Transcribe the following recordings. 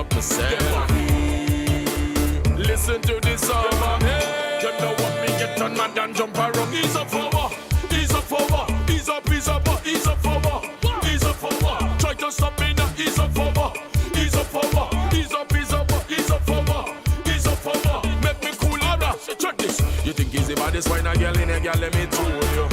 what me say. Listen to this song, hey. You know what me get on mad and jump around. Ease up forward, ease up forward, ease up, ease up, ease up forward, ease up forward. Try to stop me now, ease up forward, ease up forward, ease up, ease up, ease up forward, ease up forward. Make me cool harder. Check this. You think easy about this wine a girl in a girl, let me told you.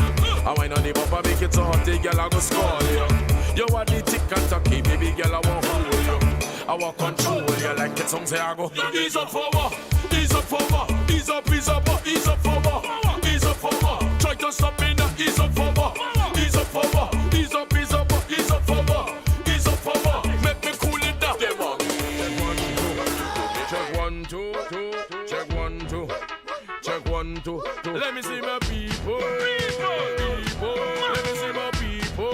I wine on the bumper, make it so hot, the girl I go score you. You are the tick and tacky, baby girl I won't hold you. I will control you like the song say I go. Ease up forward, ease up forward, ease up, ease up, ease up forward, ease up forward. Try to stop me now, ease up forward, ease up forward, ease up, ease up, ease up forward, ease up forward. Make me cool it down. Check 1, 2, check 1, 2, check 1, 2, 2. Let me see my people, people. Let me see my people.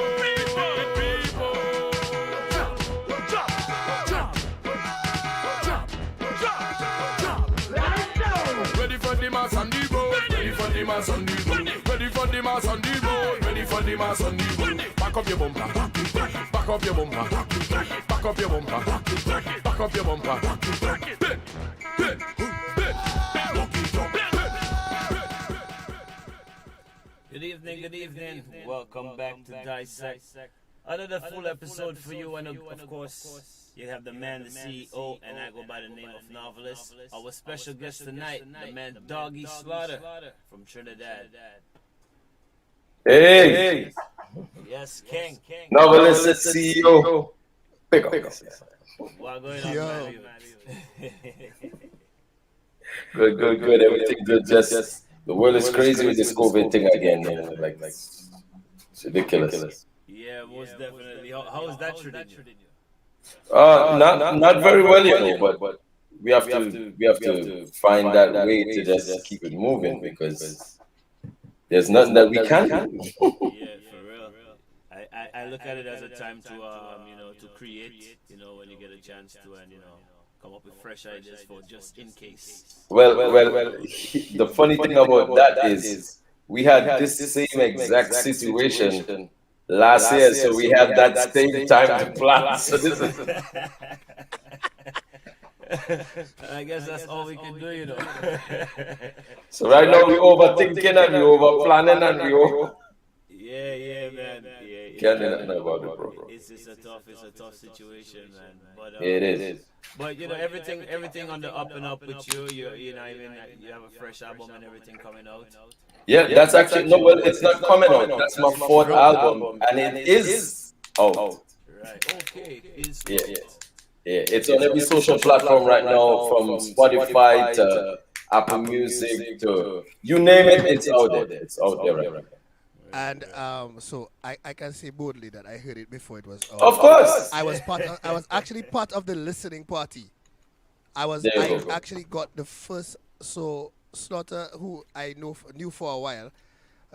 Ready for the mass on the road, ready for the mass on the road, ready for the mass on the road, ready for the mass on the road. Back up your bumper, back up your bumper, back up your bumper, back up your bumper. Good evening, good evening. Welcome back to Dissect. Another full episode for you, and of course, you have the man, the CEO, and I go by the name of Novelist. Our special guest tonight, the man Dawg E Slaughter from Trinidad. Hey! Yes, King. Novelist CEO. Pick up. What's going on, man? Good. Everything good. Just the world is crazy with this COVID thing again. You know, like it's ridiculous. Yeah, most definitely. How is that treating you? Not very well, you know, but we have to find that way to just keep it moving because there's nothing that we can do. Yeah, for real. I look at it as a time to to create, when you get a chance to, and come up with fresh ideas for just in case. Well, the funny thing about that is we had this same exact situation last year, so we had that same time to plan. So this is. I guess that's all we can do, So right now we overthinking and we over planning and we over. Yeah, man. Can't do nothing about it, bro. It's a tough situation, man. But it is. But everything on the up and up with you. You have a fresh album and everything coming out. Yeah, that's actually it's not coming out. That's my fourth album, and it is out. Right. Okay. Yeah. It's on every social platform right now, from Spotify to Apple Music to you name it. It's out there. It's out there right now. And so I can say boldly that I heard it before it was out. Of course. I was actually part of the listening party. I actually got the first. So Slaughter, who I knew for a while,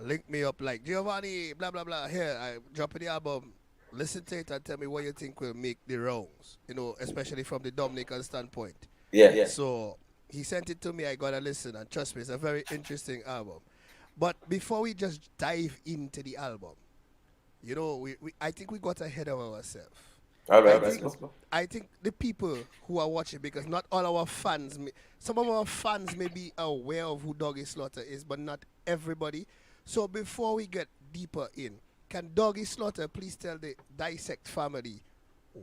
linked me up like, Giovanni, blah blah blah. Here, I drop the album. Listen to it and tell me what you think will make the rounds. Especially from the Dominican standpoint. Yeah. So he sent it to me. I got a listen, and trust me, it's a very interesting album. But before we just dive into the album, I think we got ahead of ourselves. All right, I think the people who are watching, because not all our fans, some of our fans may be aware of who Dawg E Slaughter is, but not everybody. So before we get deeper in, can Dawg E Slaughter please tell the Dissect family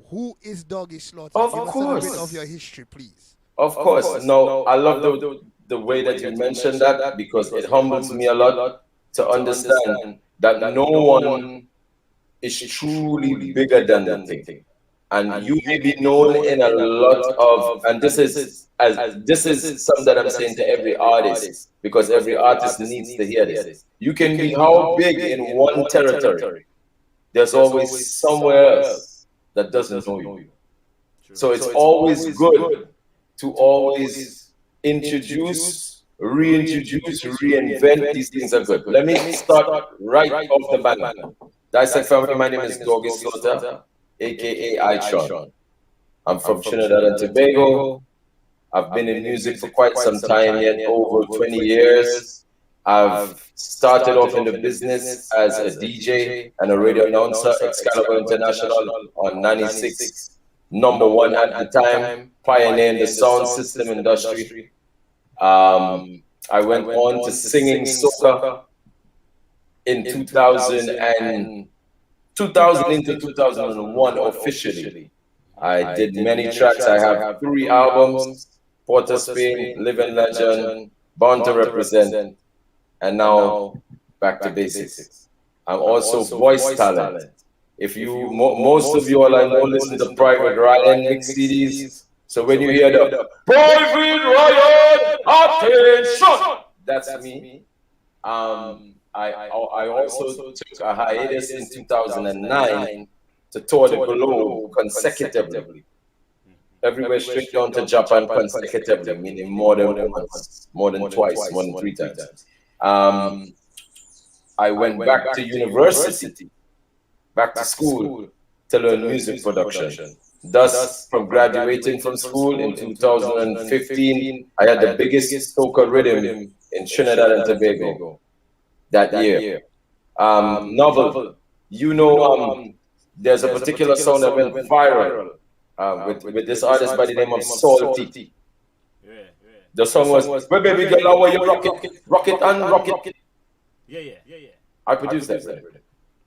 who is Dawg E Slaughter? Of Give course. us a little bit of your history, please. Of course. No, I love the way that you mentioned that, because it humbles me a lot to understand that no one is truly bigger than the thing. And you may be known in a lot of, and this is something that I'm saying to every artist, because every artist needs to hear this. You can be how big in one territory. There's always somewhere else that doesn't know you. So it's always good to always introduce, reintroduce, reinvent. These things are good. Let me start right off the bat. Dissect family, my name is Dawg E Slaughter, aka Itron. I'm from Trinidad and Tobago. I've been in music for quite some time, yet over 20 years. I've started off in the business as a DJ and a radio announcer at Excalibur International on 96 #1 at the time, pioneering the sound system industry. I went on to singing soca in 2000 into 2001 officially. I did many tracks. I have 3 albums: Port of Spain, Living Legend, Born to Represent, and now Back to Basics. I'm also voice talent. If you, most of you all I know listen to Private Ryan mix CDs. So when you hear the Private Ryan attention, that's me. I also took a hiatus in 2009 to tour the globe consecutively. Everywhere straight down to Japan consecutively, meaning more than once, more than twice, more than 3 times. I went back to university, back to school to learn music production. Thus, from graduating from school in 2015, I had the biggest soca rhythm in Trinidad and Tobago that year. Novel, there's a particular song that went viral with this artist by the name of Salty. The song was, "Well, baby girl, how you rock it and rock it." Yeah. I produced that rhythm.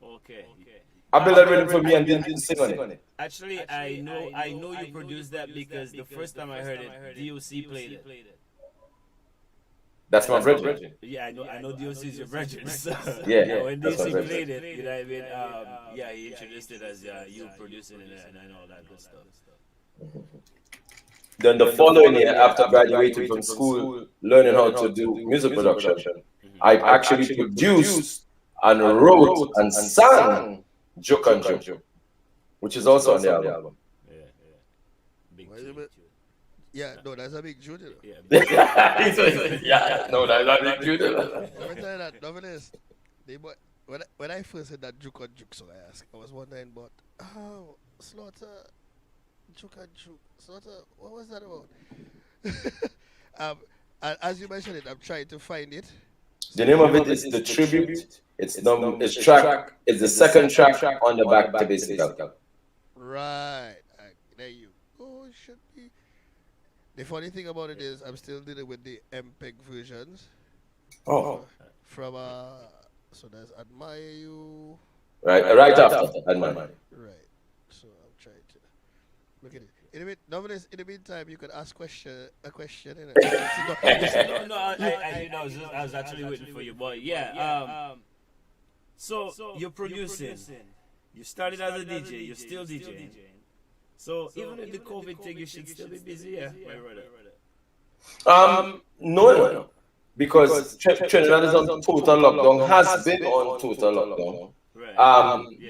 Okay. I built that rhythm for me and didn't sing on it. Actually, I know you produced that because the first time I heard it, DOC played it. That's my brethren. Yeah, I know DOC is your brethren. So Yeah, when that's DOC my brethren. played it, you know what I mean? Yeah, he introduced it as you producing it and all that good stuff. Then the following year, after graduating from school, learning how to do music production, I actually produced and wrote and sang Joke and Joke, which is also on the album. Big Wait a tune. minute. Yeah, no, that's a big Jude. Yeah, Yeah, no, that's not big Jude. Let me tell you that, novelist. When I first heard that Juke and Juke song, I was wondering about, oh, Slaughter, Juke and Juke. Slaughter, what was that about? And as you mentioned it, I'm trying to find it. The name of it is The Tribute. It's the second track on the Back to Basics album. Right. There you go. It should be. The funny thing about it is I'm still dealing with the MPEG versions. Oh, From so there's Admire You. right after Admire. Right. So I'm trying to look at it. In the meantime, you could ask a question. No, I was actually waiting for you, but yeah. So you're producing. You started as a DJ. You're still DJing. So even with the COVID thing, you should still be busy, yeah, my brother. No, because Trinidad is on total lockdown. Has been on total lockdown. Right.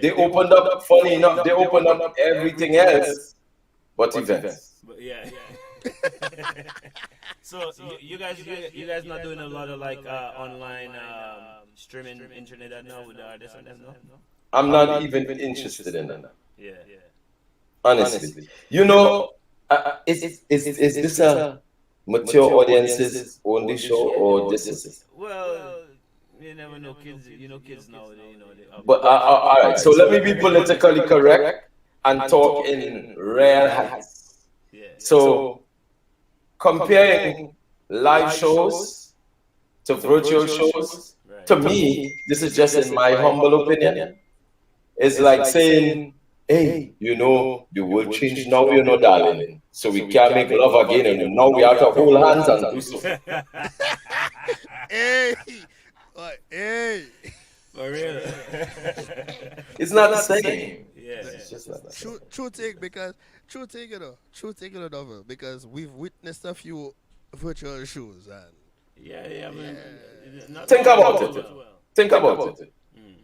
They opened up. Funny enough, they opened up everything else, but events. But yeah. So you guys not doing a lot of like online streaming in Trinidad now with the artists and them, no? I'm not even interested in that. Yeah. Honestly, is this a mature audiences only show, or this is? Well, you never know, kids. Kids now. But all right, so let me be politically correct and talk in real heights. Yeah. So comparing live shows to virtual shows, to me, this is just in my humble opinion. It's like saying, hey, the world changed now, darling. So we can't make love again, and now we have to hold hands and do so. Hey! For real. It's not the same. Yeah. It's just not the same. True thing, novel, because we've witnessed a few virtual shows and Yeah. I mean, Think about it.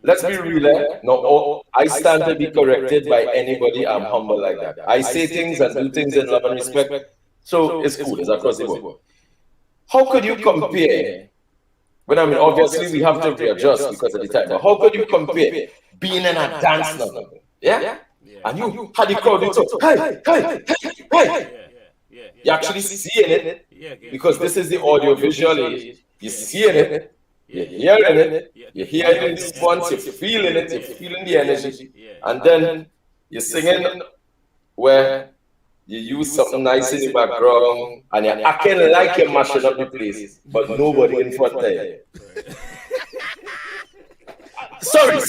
Let's be real. No, I stand to be corrected by anybody. I'm humble like that. I say things and do things in love and respect. So it's cool. It's across the board. How could you compare? But I mean, obviously we have to readjust because of the time. But how could you compare being in a dance now? Yeah? And you had the crowd do so, hey. You're actually seeing it because this is the audio visual age. You're seeing it. You're hearing it, you're hearing the response, you're feeling it, you're feeling the energy, and then you're singing where You use something nice in the background, and you're acting like you're mashing up the place, but nobody in front of you. Sorry.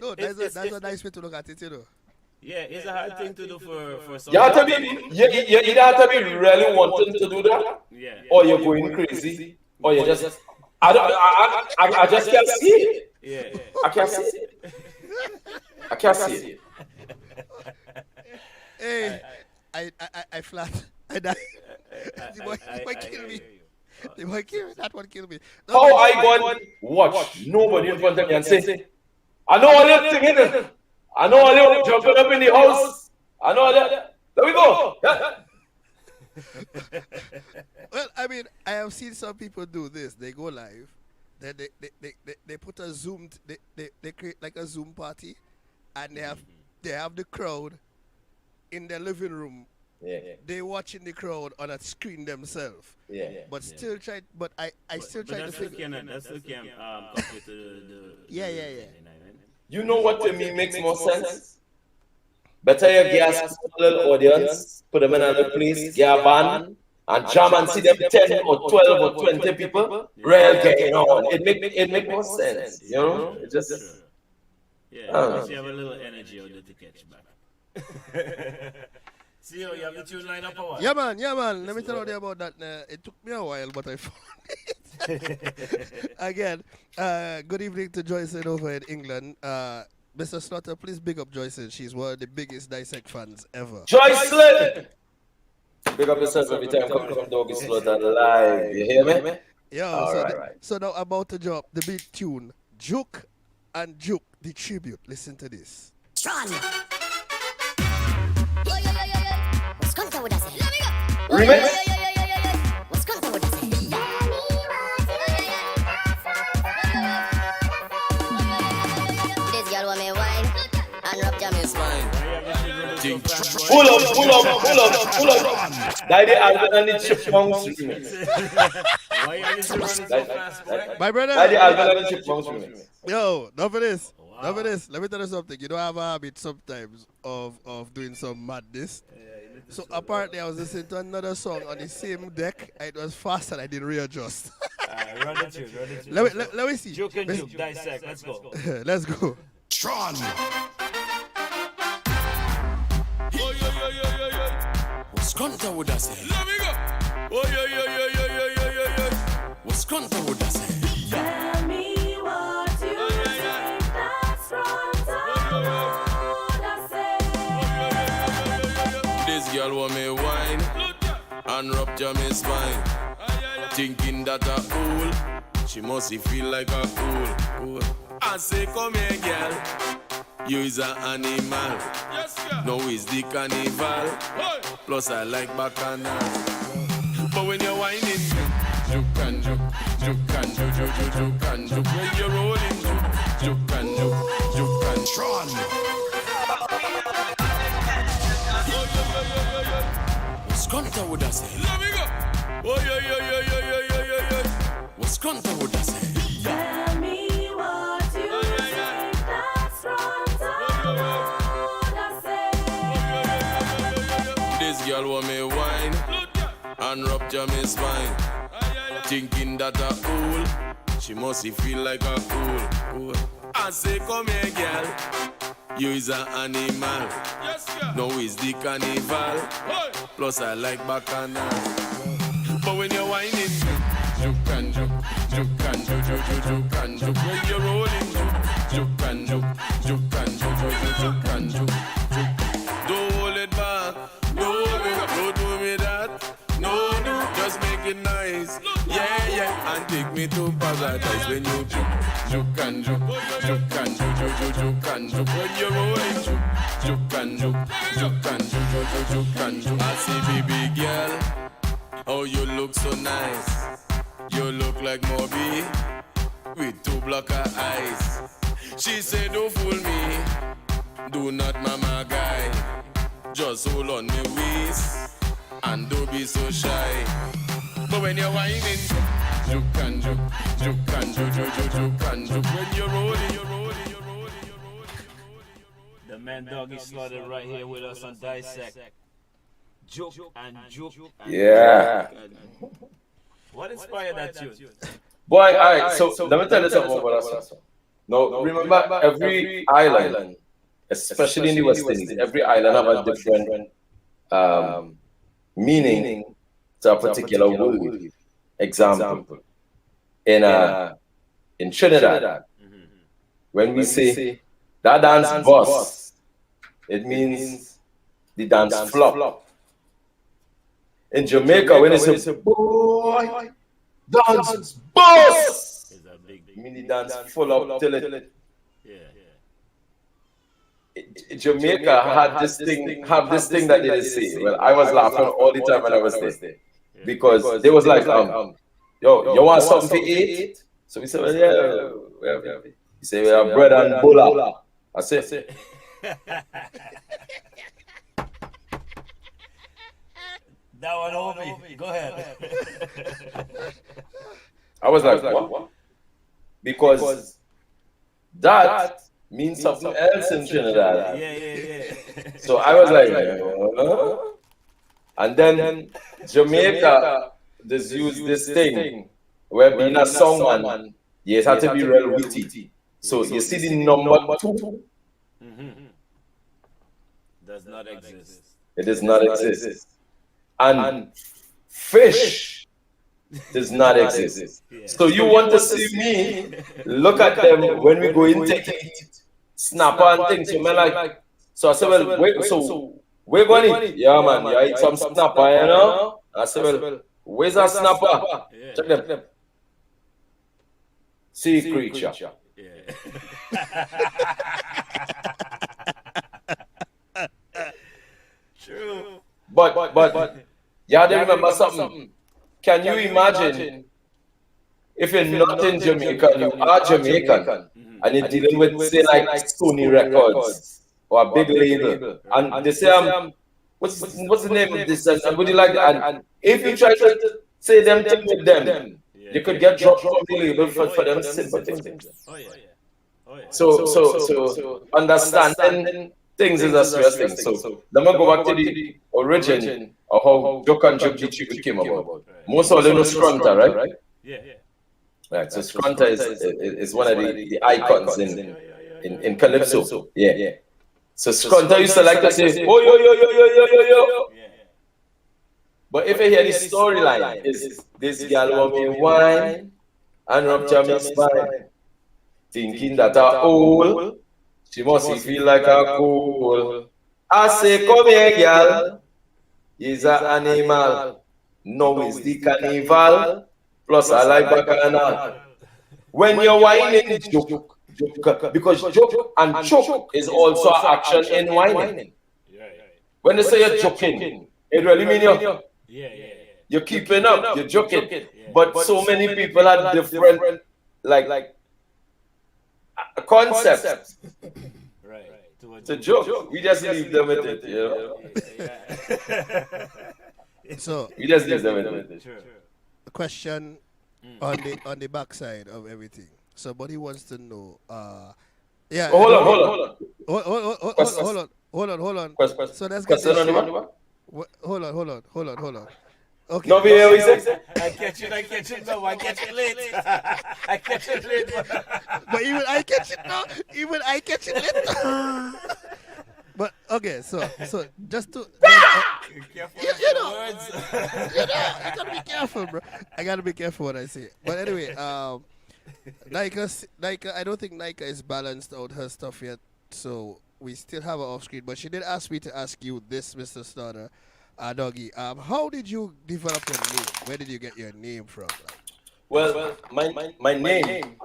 No, that's a nice way to look at it, you know. Yeah, it's a hard thing to do for some. You have to be, you either have to be really wanting to do that, Yeah. or you're going crazy, or you just, I just can't see it. Yeah. I can't see it. I can't see it. Hey, I flat. I die. The boy kill me. The boy kill me. That one kill me. No, How I go and watch nobody in front of me and say, I know all you're thinking. I know all you're jumping up in the house. I know all that. There we go. Yeah. Well, I mean, I have seen some people do this. They go live. Then they put a Zoom. They create like a Zoom party, and they have the crowd in their living room. Yeah. They watching the crowd on a screen themselves. Yeah. But still try. But I still try to figure. That still can compare to the. Yeah. You know what to me makes more sense? Better you get a little audience, put them in another place, get a band, and jam and see them 10 or 12 or 20 people, real getting on. It make more sense, you know? It just... Yeah, you have a little energy out there to catch back. See how you have the tune line up or what? Yeah, man. Let me tell you about that. It took me a while, but I found it. Again, good evening to Joycelyn over in England. Mr. Slaughter, please big up Joycelyn. She's one of the biggest Dissect fans ever. Joycelyn! Big up yourself every time come from Dawg E Slaughter live. You hear me? Yeah, so now about to drop the big tune, Juke and Juke, the tribute. Listen to this. Tron. What's going on with us? Remix? What's going on with us? This girl want me wine and rub jam is fine. Pull up. Daddy Alvin and the Chipmunks remix. Why you used to run so fast, boy? My brother. Daddy Alvin and the Chipmunks remix. Yo, enough of this. Enough of this. Let me tell you something. You don't have a habit sometimes of doing some madness. So apparently I was listening to another song on the same deck. It was fast and I didn't readjust. Run the tune. Let me see. Juke and Juke, Dissect, let's go. Let's go. Tron. What's Conta would I say? Let me go. What's Conta would I say? Tell me what you think that's wrong. I say. This girl want me wine and rub jam is fine. Thinking that a fool, she must feel like a fool. I say come here girl, you is an animal. Yes, girl. No is the carnival. Hey. Plus I like bacchanal. But when you're whining, juke and juke, juke and juke, juke and juke. When you're rolling, juke and juke and Tron. What's Conta would I say? Let me go. What's Conta would I say? Tell me what you think that's wrong. I say. This girl want me wine and rub jam is fine. Thinking that a fool, she must feel like a fool. I say come here girl, you is an animal. Yes, girl. No is the carnival. Hey. Plus I like bacchanal. But when you're whining, juke and juke, juke and juke, juke and juke. When you're rolling, juke and juke, juke and juke and juke. Don't hold it back, no, don't do me that. No, just make it nice. Yeah, and take me to paradise when you juke and juke, juke and juke and juke. When you're rolling, juke and juke and juke and juke. I see baby girl, oh you look so nice. You look like Moby with two blocker eyes. She said don't fool me, do not mama guy. Just hold on me waist and don't be so shy. But when you're whining, juke and juke, juke and juke and juke. When you're rolling, The man Dawg E Slaughter right here with us on Dissect. Joke and joke. And Yeah. joke and- What inspired that tune? Boy, all right, so let me tell you something about that song. Now, remember, every island, especially in the West Indies, every island have a different meaning to a particular word. Example, in Trinidad, when we say that dance bus, it means the dance flop. In Jamaica, when they say boy, dance bus, It's a big it means the dance full up till it. yeah. Jamaica had this thing that they say. Well, I was laughing all the time when I was there because they was like, yo, you want something to eat? So we said, well, yeah. He said, we have bread and bola. I said, That one over. Go ahead. I was like, what? Because that means something else in Trinidad. Yeah. So I was like, no. And then Jamaica just used this thing where being a songman, it had to be real witty. So you see the number 2, Does not exist. it does not exist. And fish does not exist. So you want to see me look at them when we go in take it, snapper and things. So man like, so I said, well, wait, so we're going to eat. Yeah, man, you eat some snapper, you know? I said, well, where's that snapper? Check them. Sea creature. Yeah. True. But you have to remember something. Can you imagine if you're not in Jamaica, you are Jamaican, and you're dealing with, say, like Sony Records or a big label, and they say, what's the name of this? And would you like that? And if you try to say them things with them, you could get dropped from the label for them simple things. Oh yeah. So understanding things is a serious thing. So let me go back to the origin of how Joke and Joke came about. Most of them know Scrunta, right? Yeah. Right. So Scrunta is one of the icons in Calypso. Yeah. So Scrunta used to like to say, oh yo. But if you hear the storyline, is this girl want me wine and rupture me spine, thinking that her old, she must feel like a cool. I say, come here, girl. He's an animal. No, it's the carnival. Plus, I like bacchanal. When you're whining, joke. Because joke and choke is also action in whining. When they say you're joking, it really means you're keeping up, you're joking. But so many people have different, like concepts. To joke. We just leave them with it, you know. So We just leave them with it. the question on the backside of everything. Somebody wants to know. Yeah. Hold on. Hold on. Question. So let's get Question this on the straight. back? Hold on. Okay. No, we say. I catch it. No, I catch it late. I catch it late. But even I catch it now. Late. But okay, so just to Careful you with know, the words. I gotta be careful, bro. I gotta be careful what I say. But anyway, Nika, I don't think Nika is balanced out her stuff yet, so we still have her off screen. But she did ask me to ask you this, Mr. Slaughter, Doggy. How did you develop your name? Where did you get your name from? Well, my name,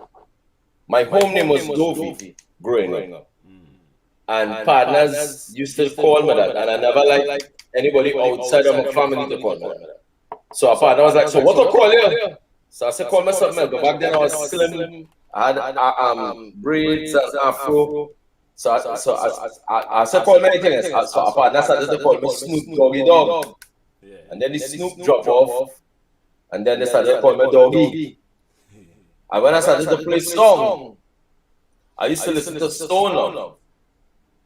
my home name was Dovey growing up. And partners used to call me that, and I never liked anybody outside of my family to call me that. So a partner was like, so what to call you? So I said, call me something else. But back then I was slim, I had braids and afro. So I said, call me anything else. So a partner started to call me Snoop Doggy Dog. And then the Snoop dropped off. And then they started to call me Doggy. And when I started to play song, I used to listen to Stone Love.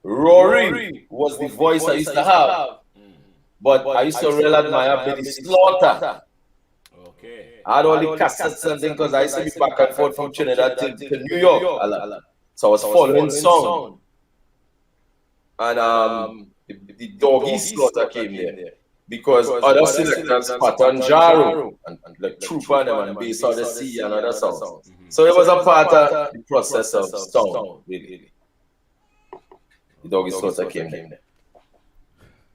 Rory was the voice I used to have. But I used to really admire Billy Slaughter. Okay. I had all the cassettes and things because I used to be back and forth from Trinidad to New York a lot. So I was following sound. And the Dawg E Slaughter came there. Because other selectors, Pattern Jaro, and like Trooper and them and Bass of the Sea and other songs. So it was a part of the process of sound, really. The Dawg E Slaughter came there.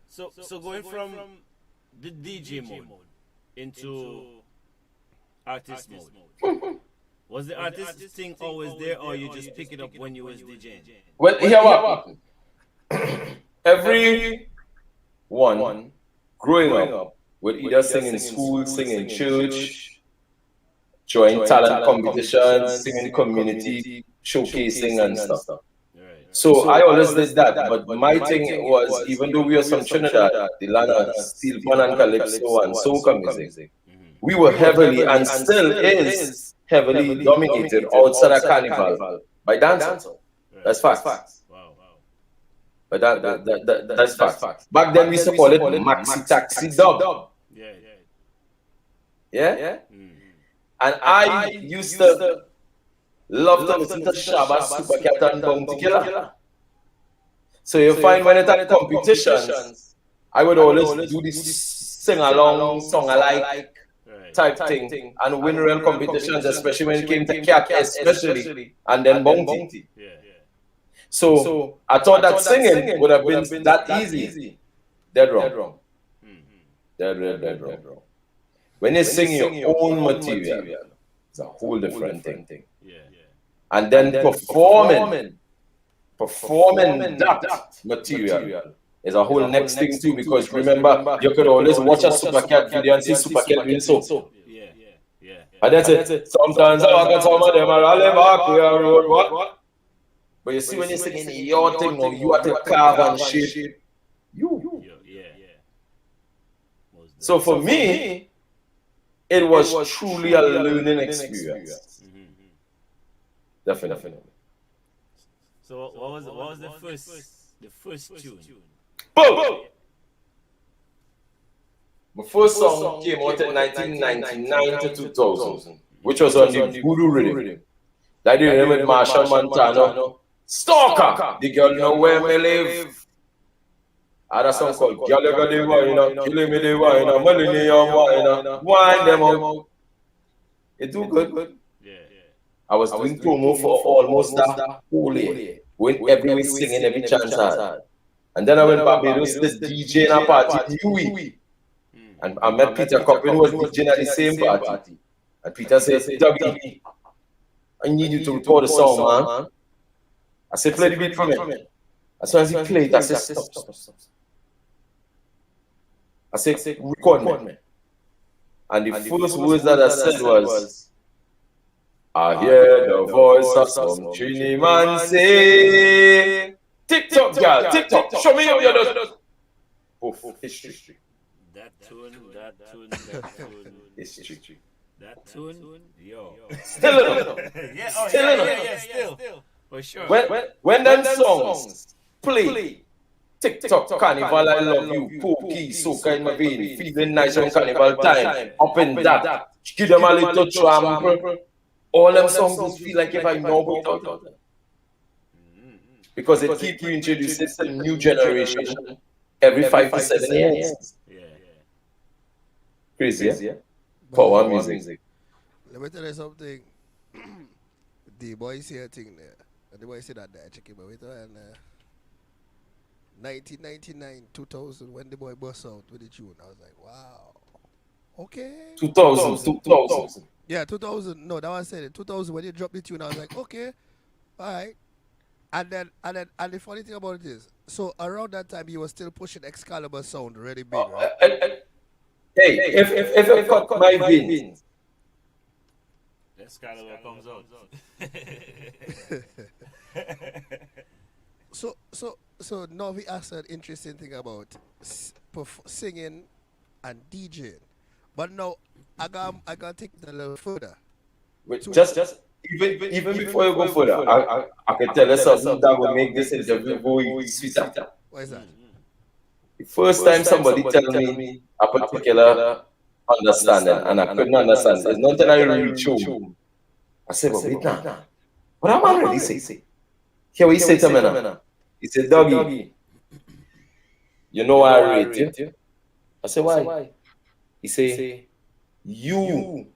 So going from the DJ mode into artist mode, was the artist thing always there, or you just pick it up when you was DJing? Well, here what happened. Every one growing up would either sing in school, sing in church, join talent competitions, sing in community, showcasing and stuff. So I always did that, but my thing was, even though we were from Trinidad, the land of steel pan and calypso and soca music, we were heavily and still is heavily dominated outside of carnival by dancehall. That's fact. But that's fact. Back then we used to call it maxi taxi dub. Yeah. And I used to love to listen to Shabba, Supercat, and Bounty Killer. So you find when it's at competitions, I would always do this sing-along, song-alike type thing and win real competitions, especially when it came to Cat, especially, and then Bounty. So I thought that singing would have been that easy. Dead wrong. Dead wrong. When you sing your own material, it's a whole different thing. And then performing that material is a whole next thing too, because remember, you could always watch a Supercat video and see Supercat doing so. And that's it. Sometimes I can some of them are all back we are road, what? But you see when you're singing your thing, or you have to carve and shape. So for me, it was truly a learning experience. Definitely. So what was the first tune? Boom! My first song came out in 1999 to 2000, which was on the Voodoo rhythm. That did name with Marshall Montano. Stalker! The girl know where me live. I had a song called Girl You Got The Wine, Killing Me The Wine, Millennium Wine, Wine Them Out. It do good. I was doing promo for almost that whole year. Went everywhere singing every chance I had. And then I went Barbados to DJ in a party, Huey. And I met Peter Coppin, who was DJing at the same party. And Peter said, Dawg E, I need you to record a song, man. I said, play the beat for me. As soon as he played, I said, stop. I said, record me. And the first words that I said was, I hear the voice of some Trini man say, TikTok, girl, TikTok, show me how you do. Oof, history. That tune. History. That tune, yo. Still Still. For sure. When them songs play, TikTok, Carnival, I love you, Pokey, Soca in my vein, feeling nice on Carnival time, up and that, give them a little trample. All them songs feel like if I know without them. Because it keeps reintroducing to new generation every 5 to 7 years. Crazy, yeah? Power music. Let me tell you something. The boys here thing there. The boys say that there, check it, but wait and 1999, 2000, when the boy burst out with the tune, I was like, wow. Okay. 2000. Yeah, 2000. No, that was said it. 2000 when you dropped the tune, I was like, okay, all right. And the funny thing about it is, so around that time you were still pushing Excalibur sound really big, right? Hey, if I cut my veins, Excalibur comes out. So now we asked an interesting thing about singing and DJing, but now I gotta take it a little further. just even before you go further, I can tell you something that will make this interview go even sweeter. What is that? The first time somebody tell me a particular understanding and I couldn't understand, there's nothing I reach home. I said, but wait now. What am I really say? Here we say to me now. He said, Doggy, you know why I rate you? I said, why? He said, you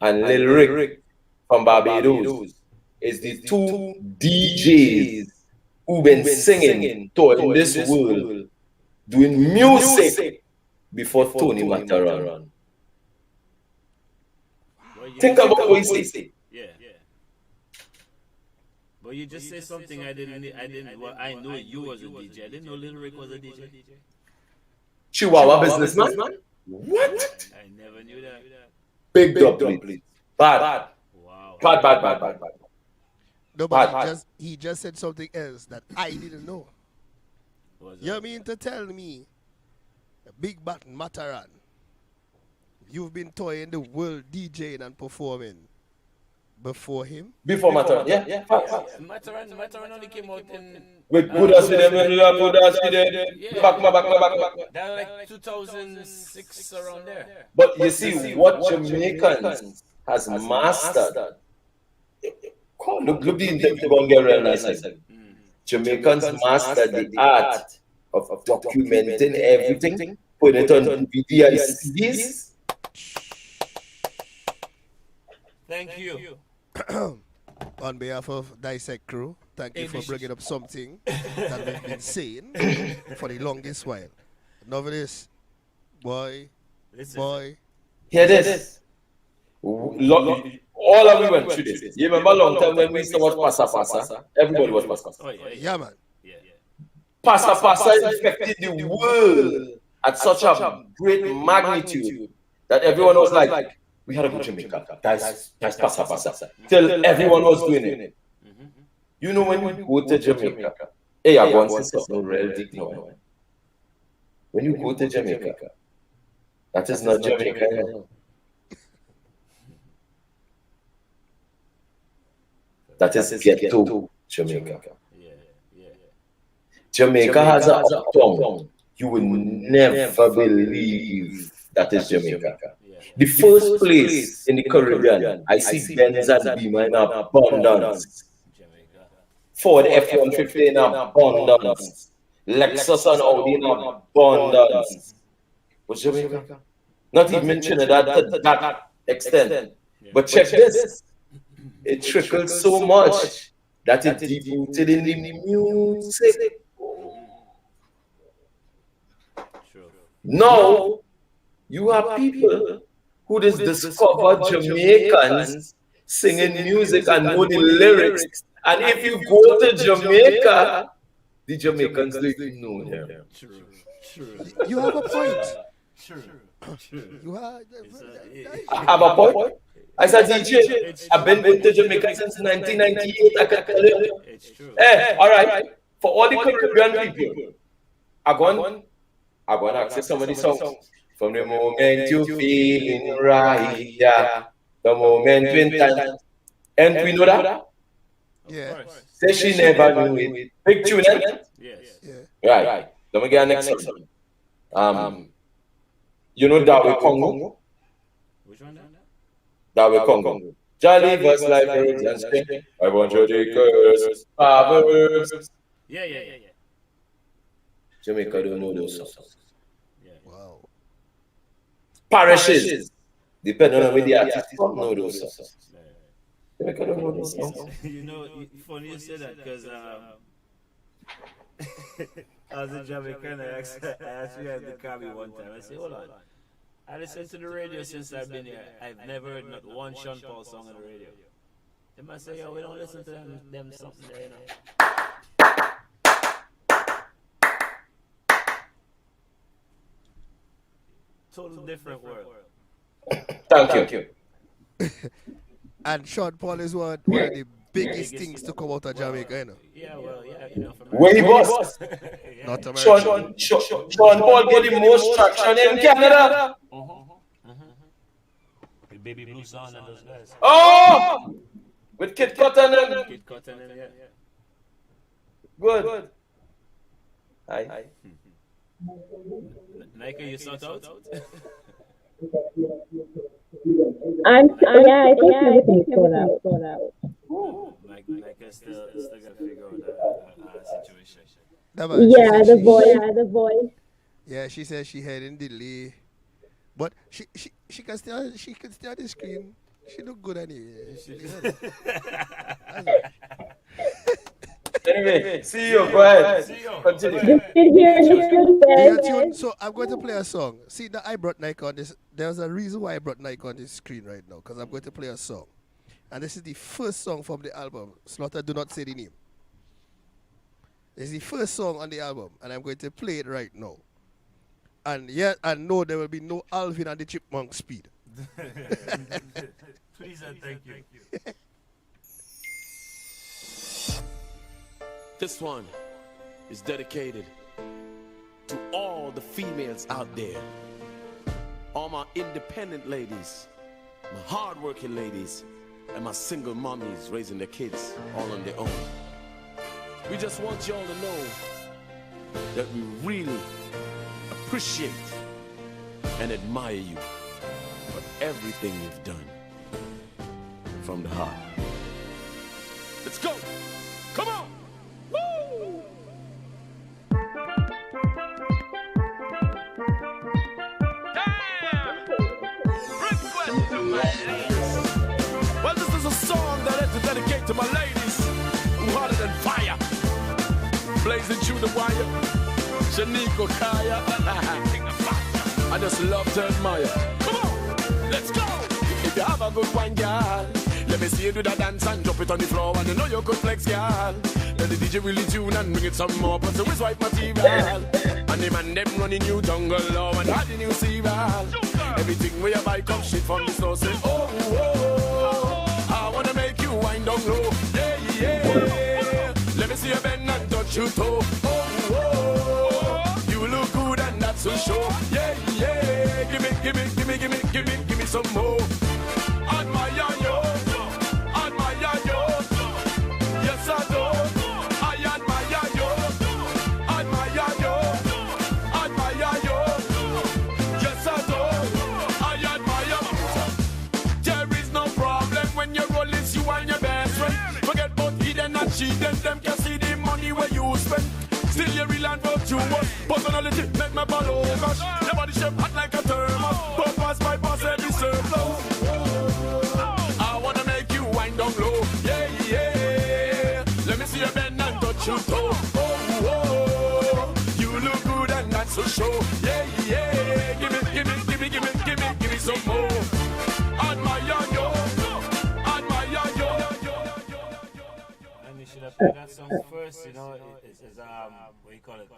and Lil Rick from Barbados is the two DJs who been singing in this world, doing music before Tony Mataran. Think about what he say. Yeah. But you just said something I didn't. Well, I know you was a DJ. I didn't know Lil Rick was a DJ. Chihuahua businessman? What? I never knew that. Big dub, please. Bad. Wow. Bad. No, but he just said something else that I didn't know. What's You that? mean to tell me, Big Bat Mataran, you've been toying the world DJing and performing before him? Before Mataran, yeah. Mataran only came out in. With good as with them, good as with them. Yeah. Back. That was like 2006 around there. But you see, what Jamaicans has mastered. Look the interview going to get real nice. Jamaicans mastered the art of documenting everything, putting it on DVD and CDs. Thank you. On behalf of Dissect crew, thank you for bringing up something that we've been saying for the longest while. Novelist, boy. Hear this. All of we went through this. You remember a long time when we used to watch Pasa? Everybody was Pasa. Oh, yeah. Yeah, man. Yeah. Pasa affected the world at such a great magnitude that everyone was like, we had to go to Jamaica. That's Pasa. Till everyone was doing it. You know when you go to Jamaica, hey, I want to say something real deep now. When you go to Jamaica, that is not Jamaica. No. That is ghetto Jamaica. Yeah. Jamaica has a tongue. You will never believe that is Jamaica. The first place in the Caribbean, I see Benz and Beamer in abundance. Ford F-150 in abundance. Lexus and Audi in abundance. What's Jamaica? Not even Trinidad to that extent. But check this. It trickles so much that it deep-rooted in the music. Now, you have people who just discover Jamaicans singing music and know the lyrics. And if you go to Jamaica, the Jamaicans don't even know them. True. You have a point. True. You have, I have a point. As a DJ, I've been to Jamaica since 1998. I can tell you. It's true. Hey, all right. For all the Caribbean people, I'm going to access some of the songs. From the moment you feeling right, yeah. The moment when time. And we know that? yeah. Say she never knew it. Big tune, eh? Yes. Yeah. Right. Let me get next one. You know Dawg E Congo? Which one? Dawg E Congo. Jolly verse like birds and spring. I want your curse. Proverbs. Yeah. Jamaica don't know those songs. Wow. Parishes. Depending on where the artist from, know those songs. Jamaica don't know those songs. You know, funny you say that because I was in Jamaica and I asked you guys to call me one time. I said, hold on. I listened to the radio since I've been here. I've never heard not one Sean Paul song on the radio. They might say, yo, we don't listen to them something there, you know. Total different world. Thank you. And Sean Paul is one of the biggest things to come out of Jamaica, you know. Yeah, well, yeah, you know. From Where he was? Not America. Sean Paul get the most traction in Canada. The Baby Blue Sound and those guys. Oh! With Kid Cotton and Kid Cotton and yeah. good. Aye. Nike, you sort out? Yeah, I think everything's sorted out. Nike still gotta figure out the situation. Yeah, the voice. Yeah, she said she had in delay, but she can still the screen. She look good anyway. Anyway, see you. Go ahead. Continue. Yeah, tune. So I'm going to play a song. See that I brought Nike on this. There's a reason why I brought Nike on this screen right now, because I'm going to play a song, and this is the first song from the album. Slaughter, do not say the name. It's the first song on the album, and I'm going to play it right now. And yeah, I know there will be no Alvin and the Chipmunk speed. Please and thank you. This one is dedicated to all the females out there, all my independent ladies, my hardworking ladies, and my single mommies raising their kids all on their own. We just want y'all to know that we really appreciate and admire you for everything you've done from the heart. Let's go! Come on! Woo! Damn! Request to my ladies. Well, this is a song that I have to dedicate to my ladies who hotter than fire. Blazing through the wire. Shaniqua Kaya. I just love to admire. Come on, let's go. If you have a good wine, girl, let me see you do that dance and drop it on the floor. And you know you could flex, girl. Let the DJ really tune and bring it some more. But so is white material. And the man them running new jungle law and had the new cereal. Everything where you buy come shit from the store. Say, oh, oh, I wanna make you wind down low. Yeah, yeah. Let me see you bend and touch your toe. Oh, oh, you look good and that's for sure. Yeah, yeah. Give me some more. Admire you. Admire you. Yes, I do. I admire you. Admire you. Admire you. Yes, I do. I admire. There is no problem when you roll this, you and your best friend. Forget about hidden and cheating. Them can see the money where you spend. Still you real and virtuous. Personality make my ball over. Your body shape hot like a thermos. Purpose bypass every surplus. I wanna make you wind down low. Yeah, yeah. Let me see your bend and touch your toe. Oh, oh, you look good and that's for sure. Yeah, yeah. Give me some more. Admire you. Admire you. And you should have played that song first, you know. It's what you call it?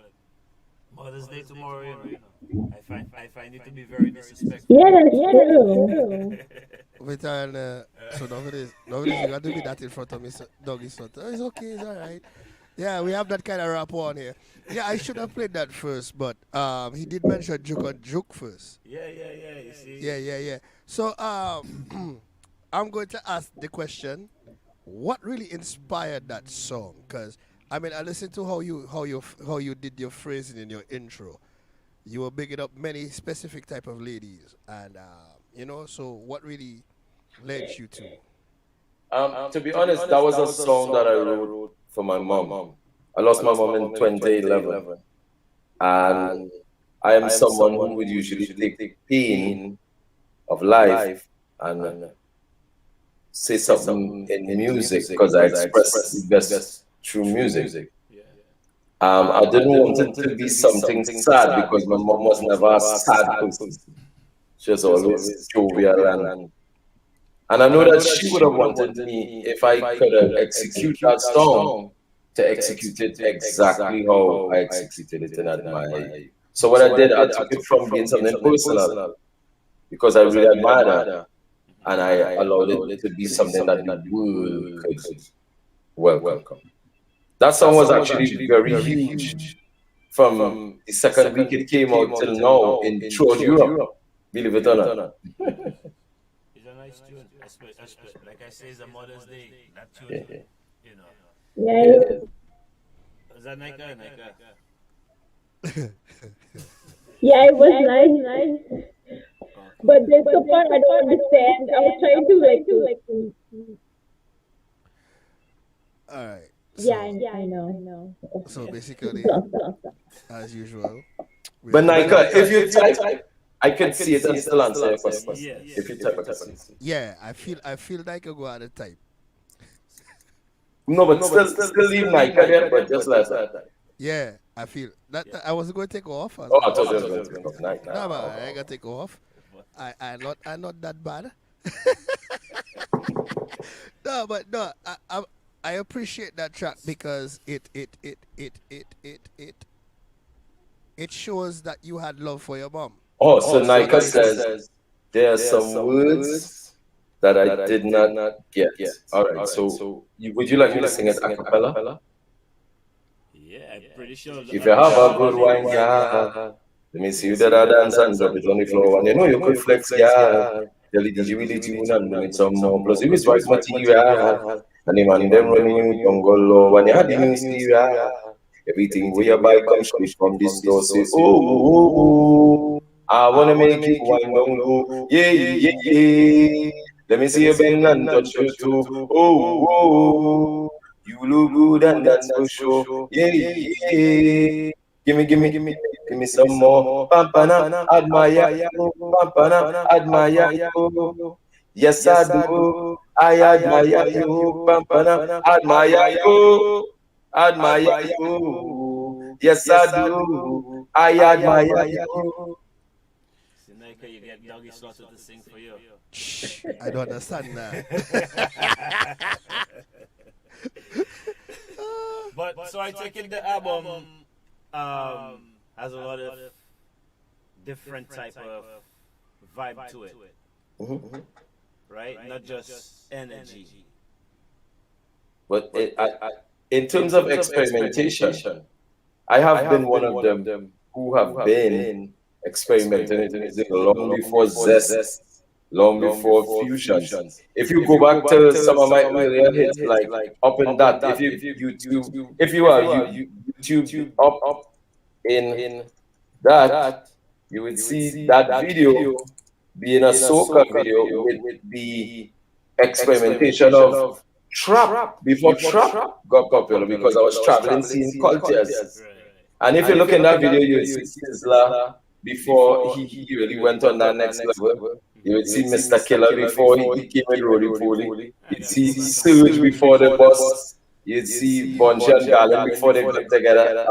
Mother's Day tomorrow, you know. I find it to be very disrespectful. Yeah, that's true. But so nowadays you got to be that in front of me, Dawg E Slaughter. It's okay, it's alright. Yeah, we have that kind of rap on here. Yeah, I should have played that first, but he did mention Juke on Juke first. Yeah, you see. Yeah. So I'm going to ask the question: what really inspired that song? Because I mean, I listened to how you did your phrasing in your intro. You were bigging up many specific type of ladies, and you know. So what really led you to? To be honest, that was a song that I wrote for my mom. I lost my mom in 2011, and I am someone who would usually take pain of life and say something in music because I express the best through music. I didn't want it to be something sad because my mom was never a sad person. She was always jovial and I know that she would have wanted me, if I could have executed that song, to execute it exactly how I executed it in Admire. So what I did, I took it from being something personal because I really admired her, and I allowed it to be something that the world could welcome. That song was actually very huge from the second week it came out till now throughout Europe, believe it or not. It's a nice tune. Like I say, it's a Mother's Day. That tune, you know. Yeah, Was that Nika? Nika? yeah, it was nice. But there's so part I don't understand. I was trying to All right. yeah, I know. So basically, as usual. But Nika, if you type, I can see it and still answer your question. Yes. If you type, I can see it. Yeah, I feel like I go out of type. No, but still leave Nika there, but just like that. Yeah, I feel that I was going to take off. Oh, I thought you were going to take off Nika. No, but I ain't gonna take off. I'm not that bad. No, but no, I appreciate that track because it shows that you had love for your mom. Oh, so Nika says there are some words that I did not get. All right, so would you like me to sing it a cappella? Yeah, I'm pretty sure. If you have a good wine, yeah. Let me see you that I dance and drop it on the floor. And you know you could flex, yeah. Tell the DJ with the tune and bring it some more. Plus, if it's right material, and the man them running you jungle low. And you had the new stereo. Everything we buy comes straight from this store. Say, oh, I wanna make you wine down low. Yeah. Let me see you bend and touch your toe. Oh, you look good and that's for sure. Yeah. Give me some more. Pampana, admire you. Pampana, admire you. Yes, I do. I admire you. Pampana, admire you. Admire you. Yes, I do. I admire you. So, Nika, you get Dawg E Slaughter to sing for you. I don't understand that. But so I take it the album has a lot of different type of vibe to it, right? Not just energy. But in terms of experimentation, I have been one of them who have been experimenting with music long before Zest, long before Fusion. If you go back to some of my earlier hits, like Up in That, if you are YouTube up in that, you would see that video being a soca video with the experimentation of trap before trap got popular because I was traveling seeing cultures. And if you look in that video, you would see Sizzler before he really went on that next level. You would see Mr. Killer before he came with Roly Poly. You'd see Surge before the bus. You'd see Bungie and Garland before they got together.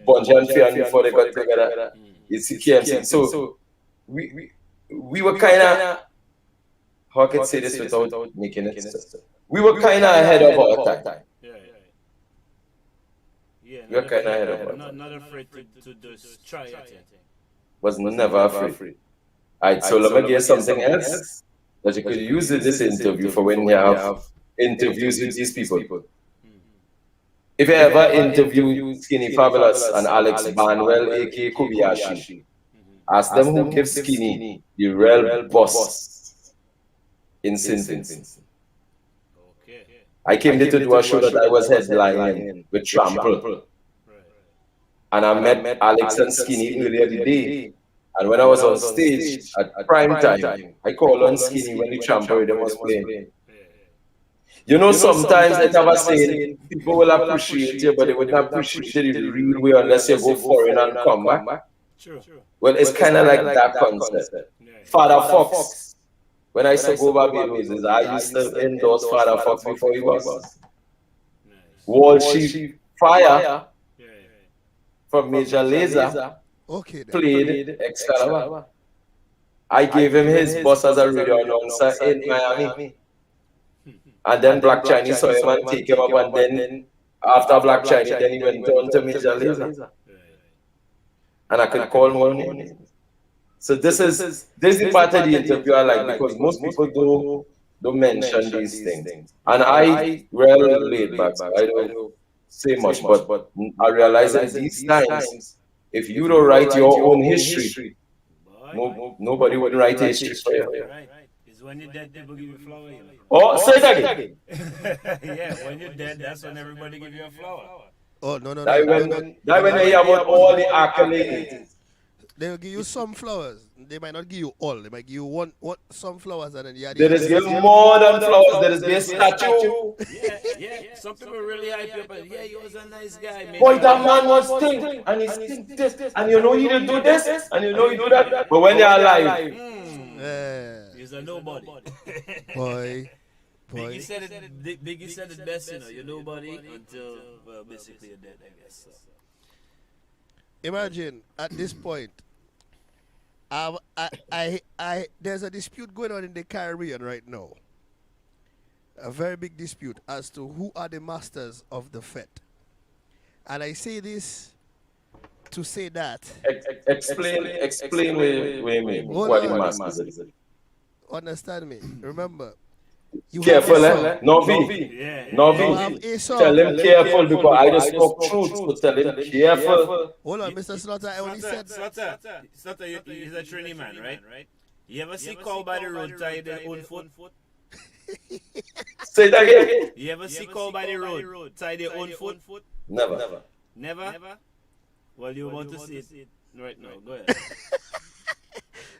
Bungie and Fian before they got together. You'd see KMC. So we were kind of, how I can say this without making it sister. We were kind of ahead of our time. Yeah, We were kind of ahead of our time. not afraid to just try it. Was never afraid. Alright, so let me give you something else that you could use in this interview for when you have interviews with these people. If you ever interview Skinny Fabulous and Alex Barnwell, aka Kobayashi, ask them who gives Skinny the real boss in sentence. Okay. I came there to do a show that I was headlining with Trample. And I met Alex and Skinny earlier today. And when I was on stage at prime time, I called on Skinny when the Trample rhythm was playing. You know, sometimes I have a saying, people will appreciate you, but they would not appreciate you the real way unless you go foreign and come back. True. Well, it's kind of like that concept. Father Fox, when I used to go Barbados, I used to endorse Father Fox before he was. Wall Chief Fire from Major Lazer played Excalibur. I gave him his boss as a radio announcer in Miami. And then Black Chinese saw him and take him up, and then after Black Chinese, then he went on to Major Lazer. And I could call more names. So this is the part of the interview I like, because most people don't mention these things. And I really laid back. I don't say much, but I realize that these times, if you don't write your own history, nobody would write history for you. It's when you're dead, people give you flower, you know. Oh, say that again. Yeah, when you're dead, that's when everybody give you a flower. Oh, no. That when they hear about all the accolades. They'll give you some flowers. They might not give you all. They might give you some flowers and then you There is give more than flowers. There is give statue. Yeah. Some people really hype you up. Yeah, he was a nice guy, man. Boy, that man was stink, and he stink this, and you know he did do this, and you know he do that. But when they're alive, He's a nobody. boy. Biggie said it best, you know. You're nobody until, well, basically you're dead, I guess. So. Imagine at this point, there's a dispute going on in the Caribbean right now. A very big dispute as to who are the masters of the Fet. And I say this to say that. explain what the masters is. Understand me. Remember, you Careful, have eh? Novi. Tell him careful because I just spoke truth. So tell him careful. Hold on, Mr. Slaughter. I only said. Slaughter, he's a Trini man, right? You ever see cow by the road tie their own foot? Say that again. You ever see cow by the road tie their own foot? Never. Well, you want to see it right now. Go ahead.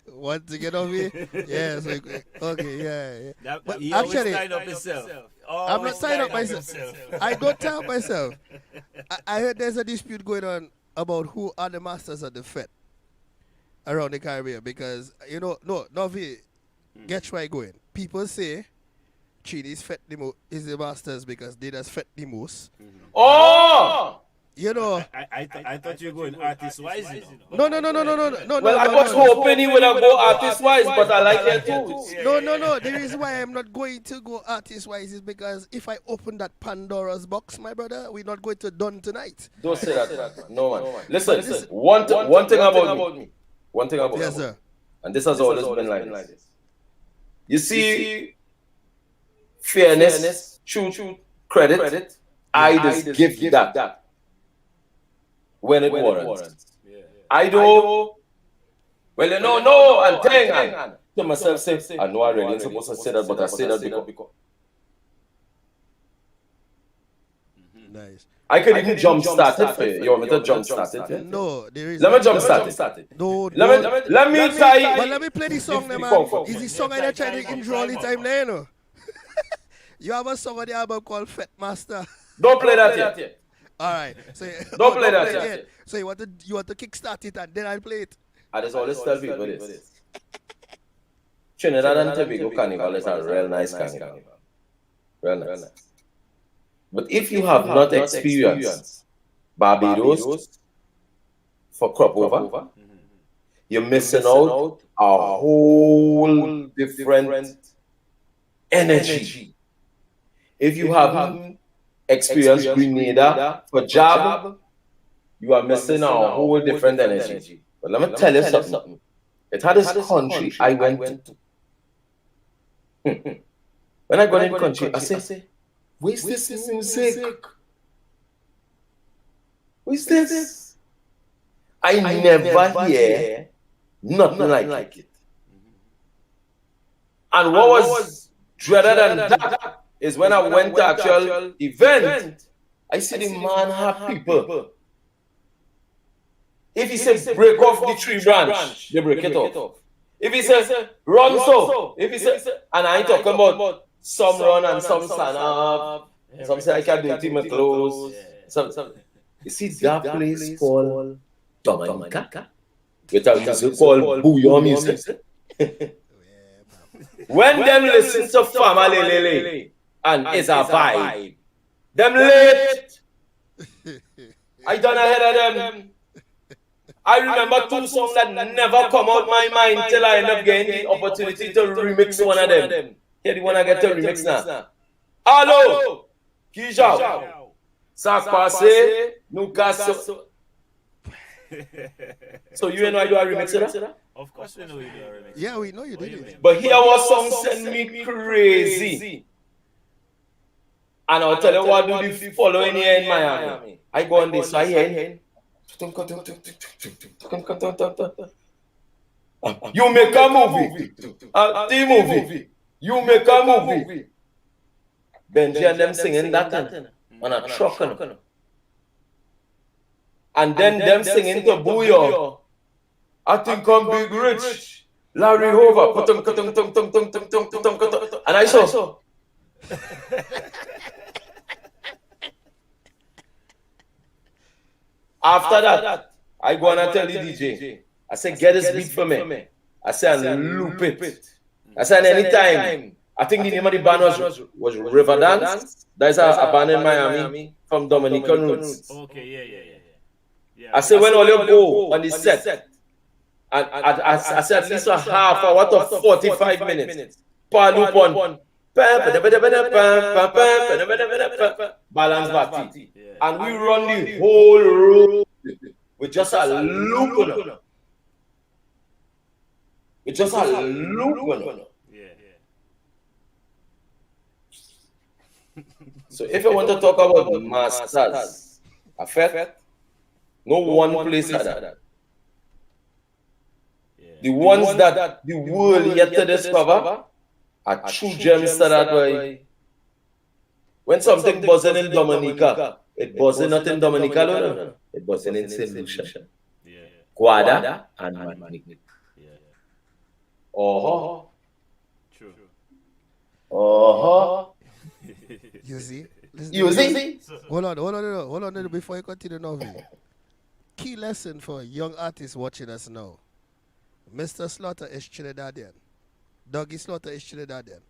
Want to get off here? Yeah, so, okay, yeah. But he actually, tied up himself. I'm not tied up myself. I don't tie up myself. I heard there's a dispute going on about who are the masters of the Fet around the Caribbean because, Novi, get where I going. People say Chini's Fet is the masters because they just Fet the most. Oh! I thought you were going artist-wise, No. Well, I was hoping he would have go artist-wise, but I like it too. No. The reason why I'm not going to go artist-wise is because if I open that Pandora's box, my brother, we're not going to done tonight. Don't say that. No, man. Listen. One thing about me. One thing about me. Yes, sir. And this has always been like this. You see, fairness, truth, credit, I just give that. When it warrants. I do. Well, and thing. And to myself, say, I know I really ain't supposed to say that, but I say that because. Nice. I could even jump start it for you. You want me to jump start it? No, there is. Let me jump start it. No. Let me try. But let me play the song, man. Is the song I try to intro all the time there, you know? You have a song on the album called Fet Master. Don't play that yet. All right. So Don't play that yet. So you want to kickstart it and then I'll play it. I just always tell people this. Trinidad and Tobago Carnival is a real nice carnival. Real nice. But if you have not experienced Barbados for crop over, you're missing out a whole different energy. If you haven't experienced Grenada for job, you are missing a whole different energy. But let me tell you something. It had this country I went to. When I got in the country, I say, where's this music? Where's this? I never hear nothing like it. And what was dreaded than that is when I went to actual event, I see the man have people. If he says break off the tree branch, they break it off. If he says run so, if he says, and I ain't talking about some run and some stand up, some say I can't do my clothes. You see that place called Dominica, with a music called Bouillon music. When them listen to Family Lele and it's a vibe, them late. I done ahead of them. I remember two songs that never come out my mind till I end up getting the opportunity to remix one of them. Here the one I get to remix now. Hello, Kijao, Sakpase, Nukaso. So you know I do a remix of that? Of course we know you do a remix. Yeah, we know you did it. But here was song send me crazy. And I'll tell you what do the following year in Miami. I go on this, I hear him. And You make a movie. The movie. You make a movie. Benji and them singing that on a truck. And then them singing to Booyah. I think I'm big rich. Larry Hoover. And I saw. After that, I go and I tell the DJ, I said, get this beat for me. I said, and loop it. I said, anytime. I think the name of the band was River Dance. That's a band in Miami from Dominican roots. Okay, yeah. I said, when all you go on the set, and I said at least a half hour to 45 minutes. Loop on. Balance bati. And we run the whole road with just a loop on it. With just a loop on it. So if you want to talk about the masters effect, no one place had that. The ones that the world yet to discover are true gems to that way. When something buzzing in Dominica, it buzzing not in Dominica alone. It buzzing in St. Lucia, Guada, and Martinique. Oh, true. Oh, You see? you see? Hold on before you continue, Novi. Key lesson for young artists watching us now. Mr. Slaughter is Trinidadian. Dawg E Slaughter is Trinidadian.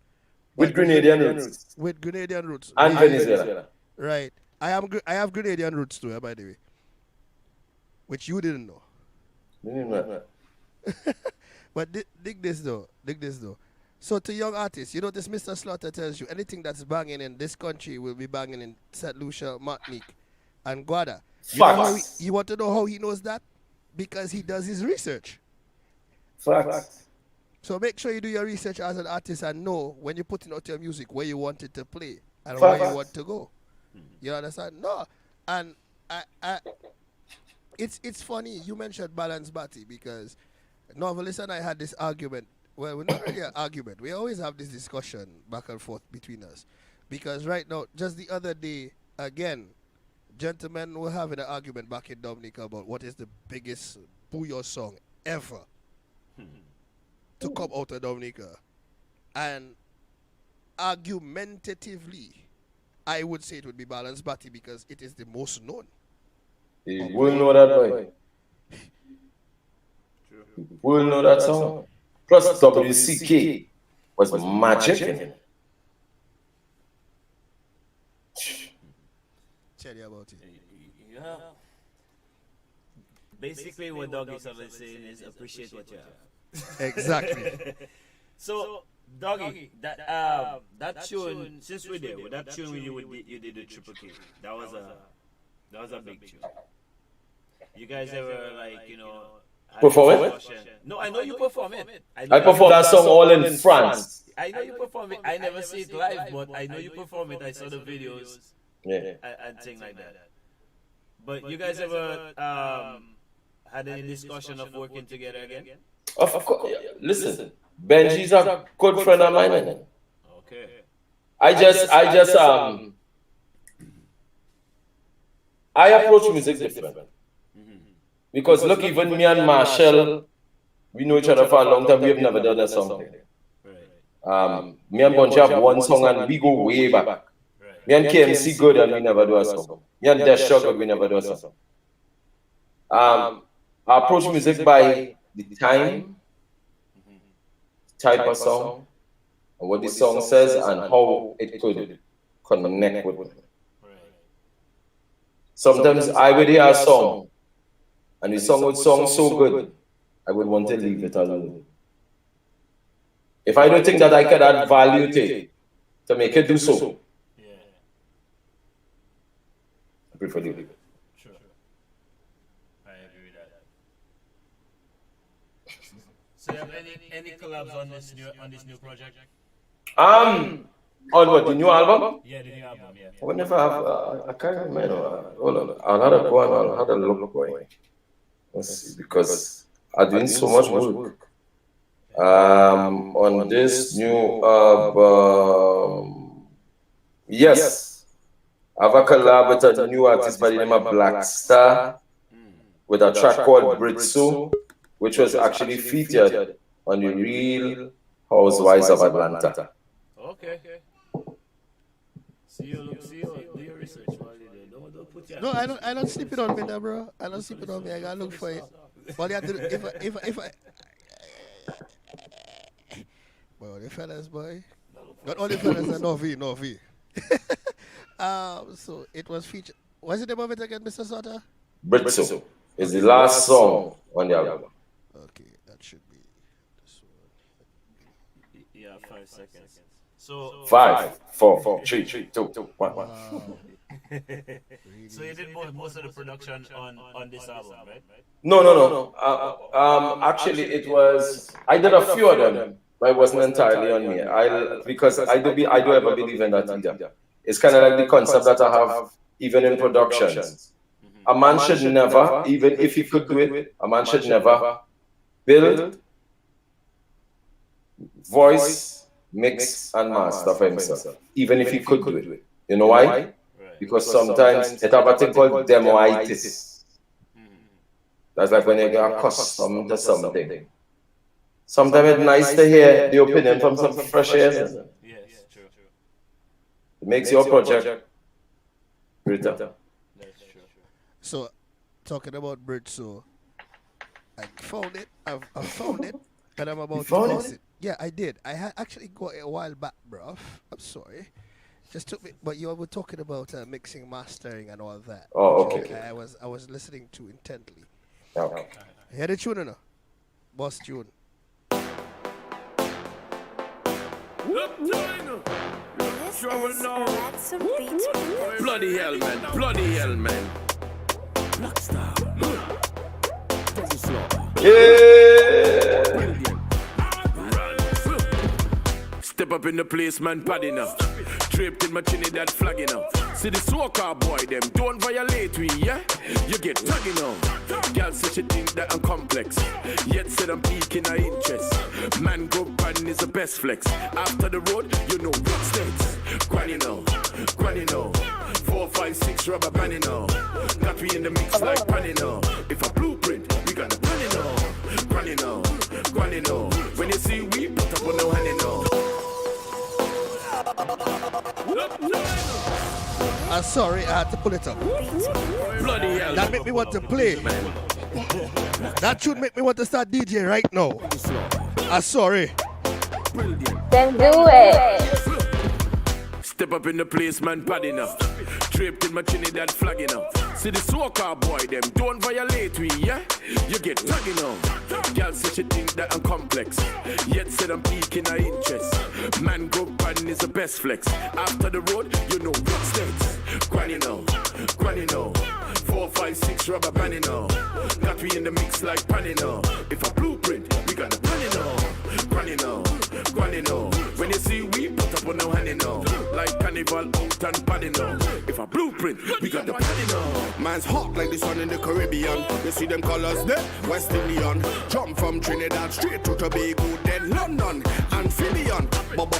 With Grenadian roots. With Grenadian roots. And Venezuela. Right. I have Grenadian roots too, by the way. Which you didn't know. But dig this though. So to young artists, you know this Mr. Slaughter tells you anything that's banging in this country will be banging in St. Lucia, Martinique, and Guada. You want to know how he knows that? Because he does his research. Facts. So make sure you do your research as an artist and know when you're putting out your music where you want it to play and where you want to go. You understand? No. And it's funny you mentioned Balance Batty because Novelist and I had this argument. Well, we're not really an argument. We always have this discussion back and forth between us. Because right now, just the other day, again, gentlemen were having an argument back in Dominica about what is the biggest Booyah song ever to come out of Dominica. And argumentatively, I would say it would be Balance Batty because it is the most known. You will know that, boy. You will know that song. Plus WCK was magic in it. Tell you about it. Yeah. Basically, what Dawg E Slaughter is saying is appreciate what you have. Exactly. So, Doggy, that tune, since we're there, with that tune when you did the Triple K, that was a big tune. You guys ever perform it? No, I know you perform it. I performed that song all in France. I know you perform it. I never see it live, but I know you perform it. I saw the videos and things like that. But you guys ever had any discussion of working together again? Of course. Listen, Benji's a good friend of mine. Okay. I approach music different. Because look, even me and Marshall, we know each other for a long time. We have never done a song. Me and Bunch have one song and we go way back. Me and KMC good and we never do a song. Me and Dash good, we never do a song. I approach music by the time, type of song, and what the song says and how it could connect with me. Sometimes I would hear a song and the song would sound so good, I would want to leave it alone. If I don't think that I could add value to make it do so, I prefer to leave it. Sure. I agree with that. So you have any collabs on this new project? On what, the new album? Yeah, the new album, yeah. I would never have, I can't remember. Hold on, I'll have a look, boy. Let's see, because I'm doing so much work. On this new album, yes, I have a collab with a new artist by the name of Black Star with a track called Britsu, which was actually featured on the Real Housewives of Atlanta. Okay. See you. Do your research while you're there. Don't put your No, I don't sleep it on me, now, bro. I don't sleep it on me. I gotta look for it. All you have to do, if I, boy, the fellas, boy, not all the fellas are no V. So it was featured. What's the name of it again, Mr. Slaughter? Britsu is the last song on the album. Okay, that should be this one. Yeah, 5 seconds. So 5, 4, 3, 2, 1. So you did most of the production on this album, right? No. Actually, it was. I did a few of them, but it wasn't entirely on me. Because I do ever believe in that either. It's kind of like the concept that I have even in productions. A man should never, even if he could do it, a man should never build, voice, mix, and master for himself, even if he could do it. You know why? Because sometimes it have a thing called demoitis. That's like when you get accustomed to something. Sometimes it's nice to hear the opinion from some fresh ears. Yes, true. It makes your project greater. That's true. So, talking about Brit, so I found it. I found it, and I'm about to post it. Yeah, I did. I had actually got it a while back, bruv. I'm sorry. Just took me, but you were talking about mixing, mastering, and all that. Oh, okay. I was listening to intently. Okay. Hear the tune, no? Boss tune. Bloody hell, man. Blackstar. Dawg E Slaughter. Yeah. Step up in the place, man, padding up. Draped in my Trinidad flagging up. See the soca boy, them don't violate we, yeah? You get tagging on. Girl say she think that I'm complex. Yet said I'm peaking her interest. Man go pan is the best flex. After the road, you know what states. Granny now. 4, 5, 6 rubber banding now. Got me in the mix like panning now. If a blueprint, we got the planning now. Granny now. When you see we put up on no honey now. I'm sorry, I had to pull it up. Bloody hell. That make me want to play. That should make me want to start DJ right now. I'm sorry. Then do it. Step up in the place, man, padding up. Draped in my Trinidad flagging up. See the soca boy, them don't violate we, yeah? You get tagging on. Girl say she think that I'm complex. Yet said I'm peaking her interest. Man go pan is the best flex. After the road, you know what states. Granny now. 4, 5, 6 rubber banding now. Got me in the mix like panning now. If a blueprint, we got the planning now. Granny now. When you see we put up on no honey now. Like carnival out and padding now. If a blueprint, we got the planning now. Man's hot like the sun in the Caribbean. You see them colors there, West Indian. Jump from Trinidad straight to Tobago, then London, amphibian. Bubble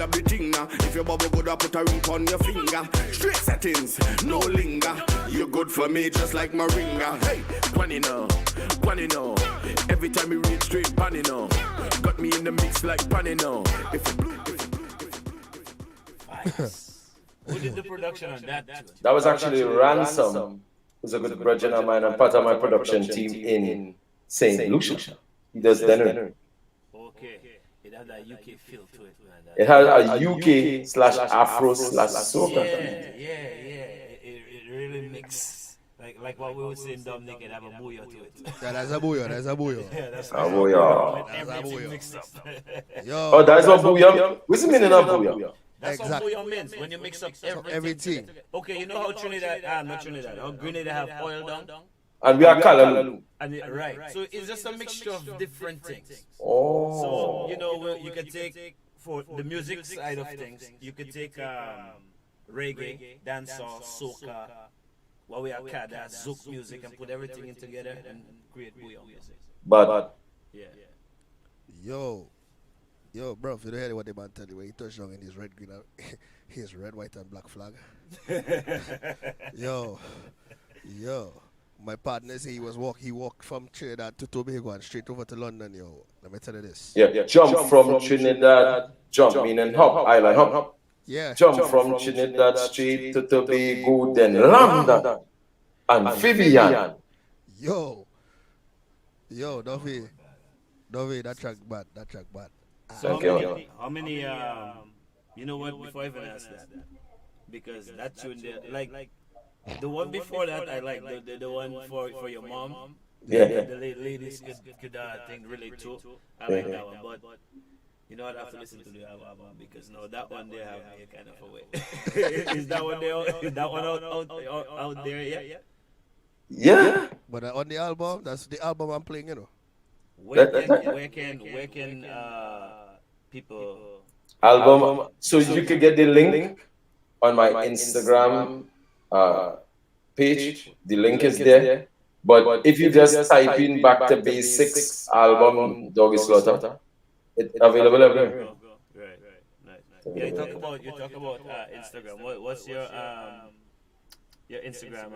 up the thing now. If your bubble good, I put a ring on your finger. Straight settings, no linger. You're good for me just like Moringa. Hey, Granny now. Every time we read straight panning now. Got me in the mix like panning now. If a blueprint. Who did the production on that? That was actually Ransom, who's a good brethren of mine and part of my production team in St. Lucia. He does dinner. Okay. It had that UK feel to it, man. It has a UK / Afro / soca. Yeah. It really mixed. Like what we were saying, Dominic, it have a booyah to it. Yeah, that's a booyah. Yeah, that's Ah, booyah. everything mixed up. Yo, Oh, that's what booyah. What's the meaning of booyah? That's Exactly. what booyah means when you mix up everything. Okay, you know how not Trinidad, how Grenada have oil down? And we are Kalaloo. Right. So it's just a mixture of different things. Oh. So, you know, you can take, for the music side of things, you could take reggae, dancehall, soca, what we have called that zouk music, and put everything in together and create booyah music. But Yeah. Yo, bro, if you don't hear what the man tell you, when he touched down in his red, green, his red, white, and black flag. Yo, yo. My partner say he walked from Trinidad to Tobago and straight over to London, yo. Let me tell you this. Yeah, jump from Trinidad, jump meaning hop, island hop. Yeah. Jump from Trinidad straight to Tobago, then London, amphibian. Yo, Dovey, that track bad. So Okay. how many you know what, before I even ask that, because that tune there, like the one before that, I like the one for your mom. Yeah. The ladies could think relate to. I like that one, but you know, I'd have to listen to the album because no, that one they have me kind of a way. Is that one there? Is that one out there yet? Yeah. But on the album, that's the album I'm playing, you know. Where can people Album. So you could get the link on my Instagram page. The link is there. But if you just type in Back to Basics album Dawg E Slaughter, it's available everywhere. Right. Nice. Yeah, you talk about Instagram. What's your Instagram?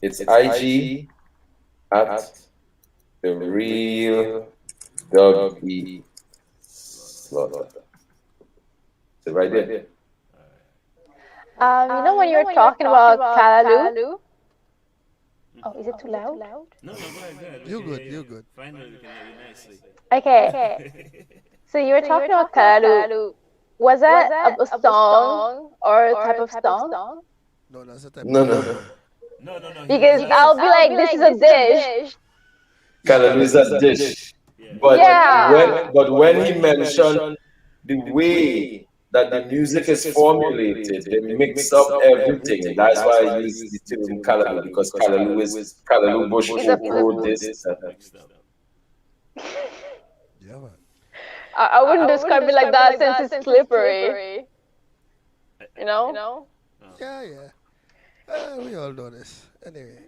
It's IG at the real Dawg E Slaughter. So right there. You know when you were talking about Kalalu? Oh, is it too loud? No, go ahead. You're good. Finally, we can hear you nicely. Okay. So you were talking about Kalalu. Was that a song or a type of song? No, that's a type No. No. Because I'll be like, this is a dish. Callaloo is a dish. But when he mentioned the way that the music is formulated, they mix up everything. That's why I use the term Callaloo, because Callaloo is Callaloo Bush Road, this. Yeah, man. I wouldn't describe it like that since it's slippery. You know? Yeah. We all know this. Anyway,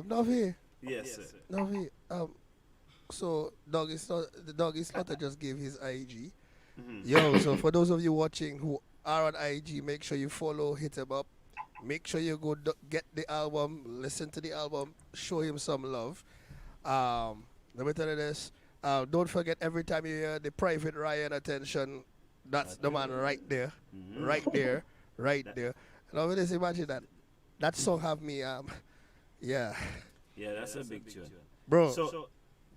Novi. Yes, sir. Novi, so Dawg E Slaughter just gave his IG. Yo, so for those of you watching who are on IG, make sure you follow, hit him up. Make sure you go get the album, listen to the album, show him some love. Let me tell you this. Don't forget, every time you hear the Private Ryan attention, that's the man right there. Right there. Now just imagine that. That song have me yeah. Yeah, that's a big tune. Bro. So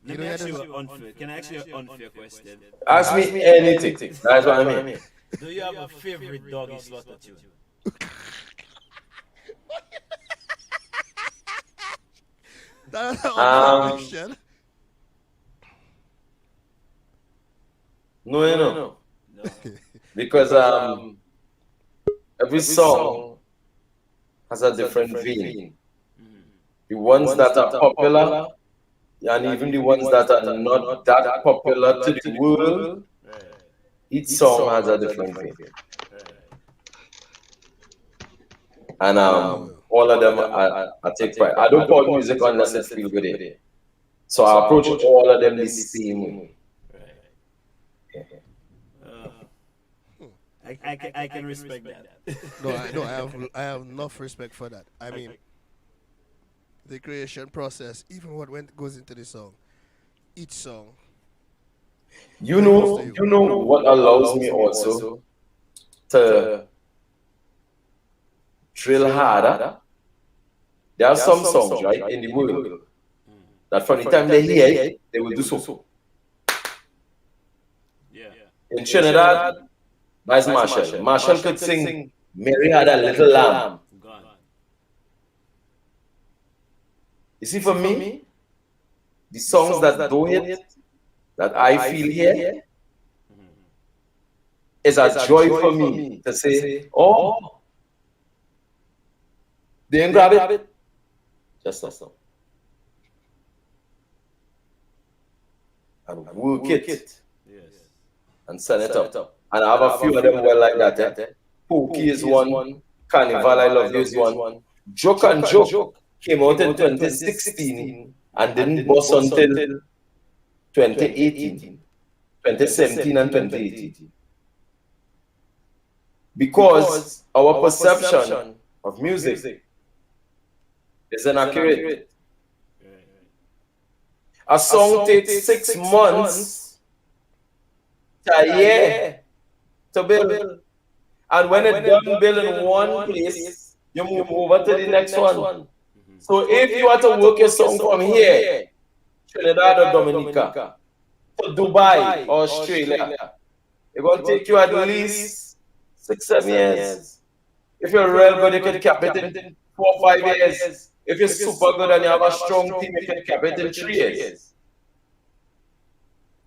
let me ask you an unfair. Can I ask you an unfair question? Ask me anything. That's what I mean. Do you have a favorite Dawg E Slaughter tune? That's an unfair question. No. Because every song has a different vein. The ones that are popular, and even the ones that are not that popular to the world, each song has a different vein. And all of them I take pride. I don't put music unless it feels good. So I approach all of them the same way. I can respect that. No, I have enough respect for that. I mean, the creation process, even what goes into the song, each song. You know what allows me also to drill harder. There are some songs, right, in the world that from the time they hear it, they will do so. Yeah. In Trinidad, that's Marshall. Marshall could sing Mary Had a Little Lamb. You see, for me, the songs that don't hit, that I feel here, is a joy for me to say, oh, they didn't grab it. Just stop. And work it. And send it up. And I have a few of them well like that. Pookie is one. Carnival I Love You is one. Joke and Joke came out in 2016 and didn't bust until 2018. 2017 and 2018. Because our perception of music is inaccurate. A song takes 6 months to a year to build. And when it's done build in one place, you move over to the next one. So if you want to work your song from here, Trinidad or Dominica, to Dubai or Australia, it's going to take you at least 6-7 years. If you're real good, you can cap it in 4 or 5 years. If you're super good and you have a strong team, you can cap it in 3 years.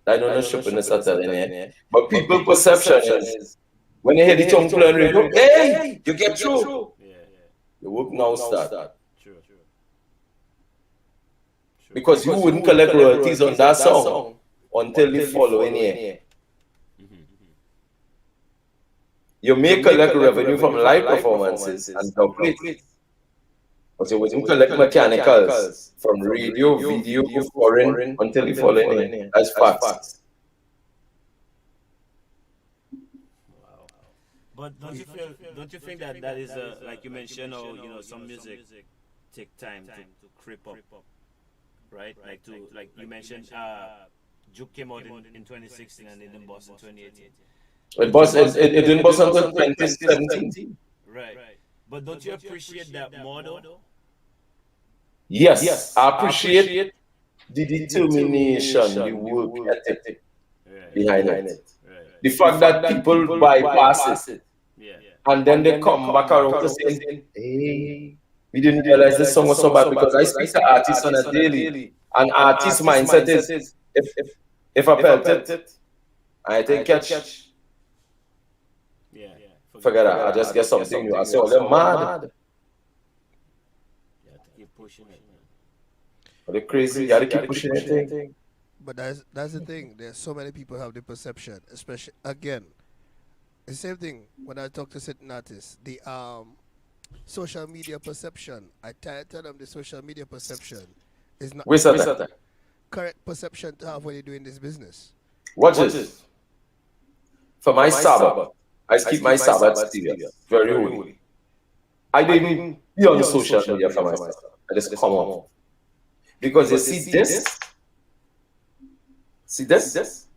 I don't know stupidness at all in here. But people's perception is when you hear the tongue playing radio, hey, you get through. The work now start. Because you wouldn't collect royalties on that song until the following year. You may collect revenue from live performances and double-plates, but you wouldn't collect mechanicals from radio, video, foreign until the following year. That's facts. But don't you think that that is like you mentioned, or some music take time to creep up, right? Like you mentioned, Juke came out in 2016 and it didn't bust in 2018. It didn't bust until 2017. Right. But don't you appreciate that more though? Yes, I appreciate the determination, the work ethic behind it. The fact that people bypass it, and then they come back around to say, hey, we didn't realize this song was so bad, because I speak to artists on a daily, and artist mindset is, if I felt it, I take catch. Forget that, I just get something new. I say, oh, they're mad. You have to keep pushing it, man. They're crazy, you gotta keep pushing it. But that's the thing. There's so many people have the perception, especially again. The same thing when I talk to certain artists, the social media perception. I tell them the social media perception is not that? Correct perception to have when you're doing this business. Watch this. For my Sabbath, I keep my Sabbath serious, very holy. I didn't be on social media for myself. I just come on. Because you see this? See this?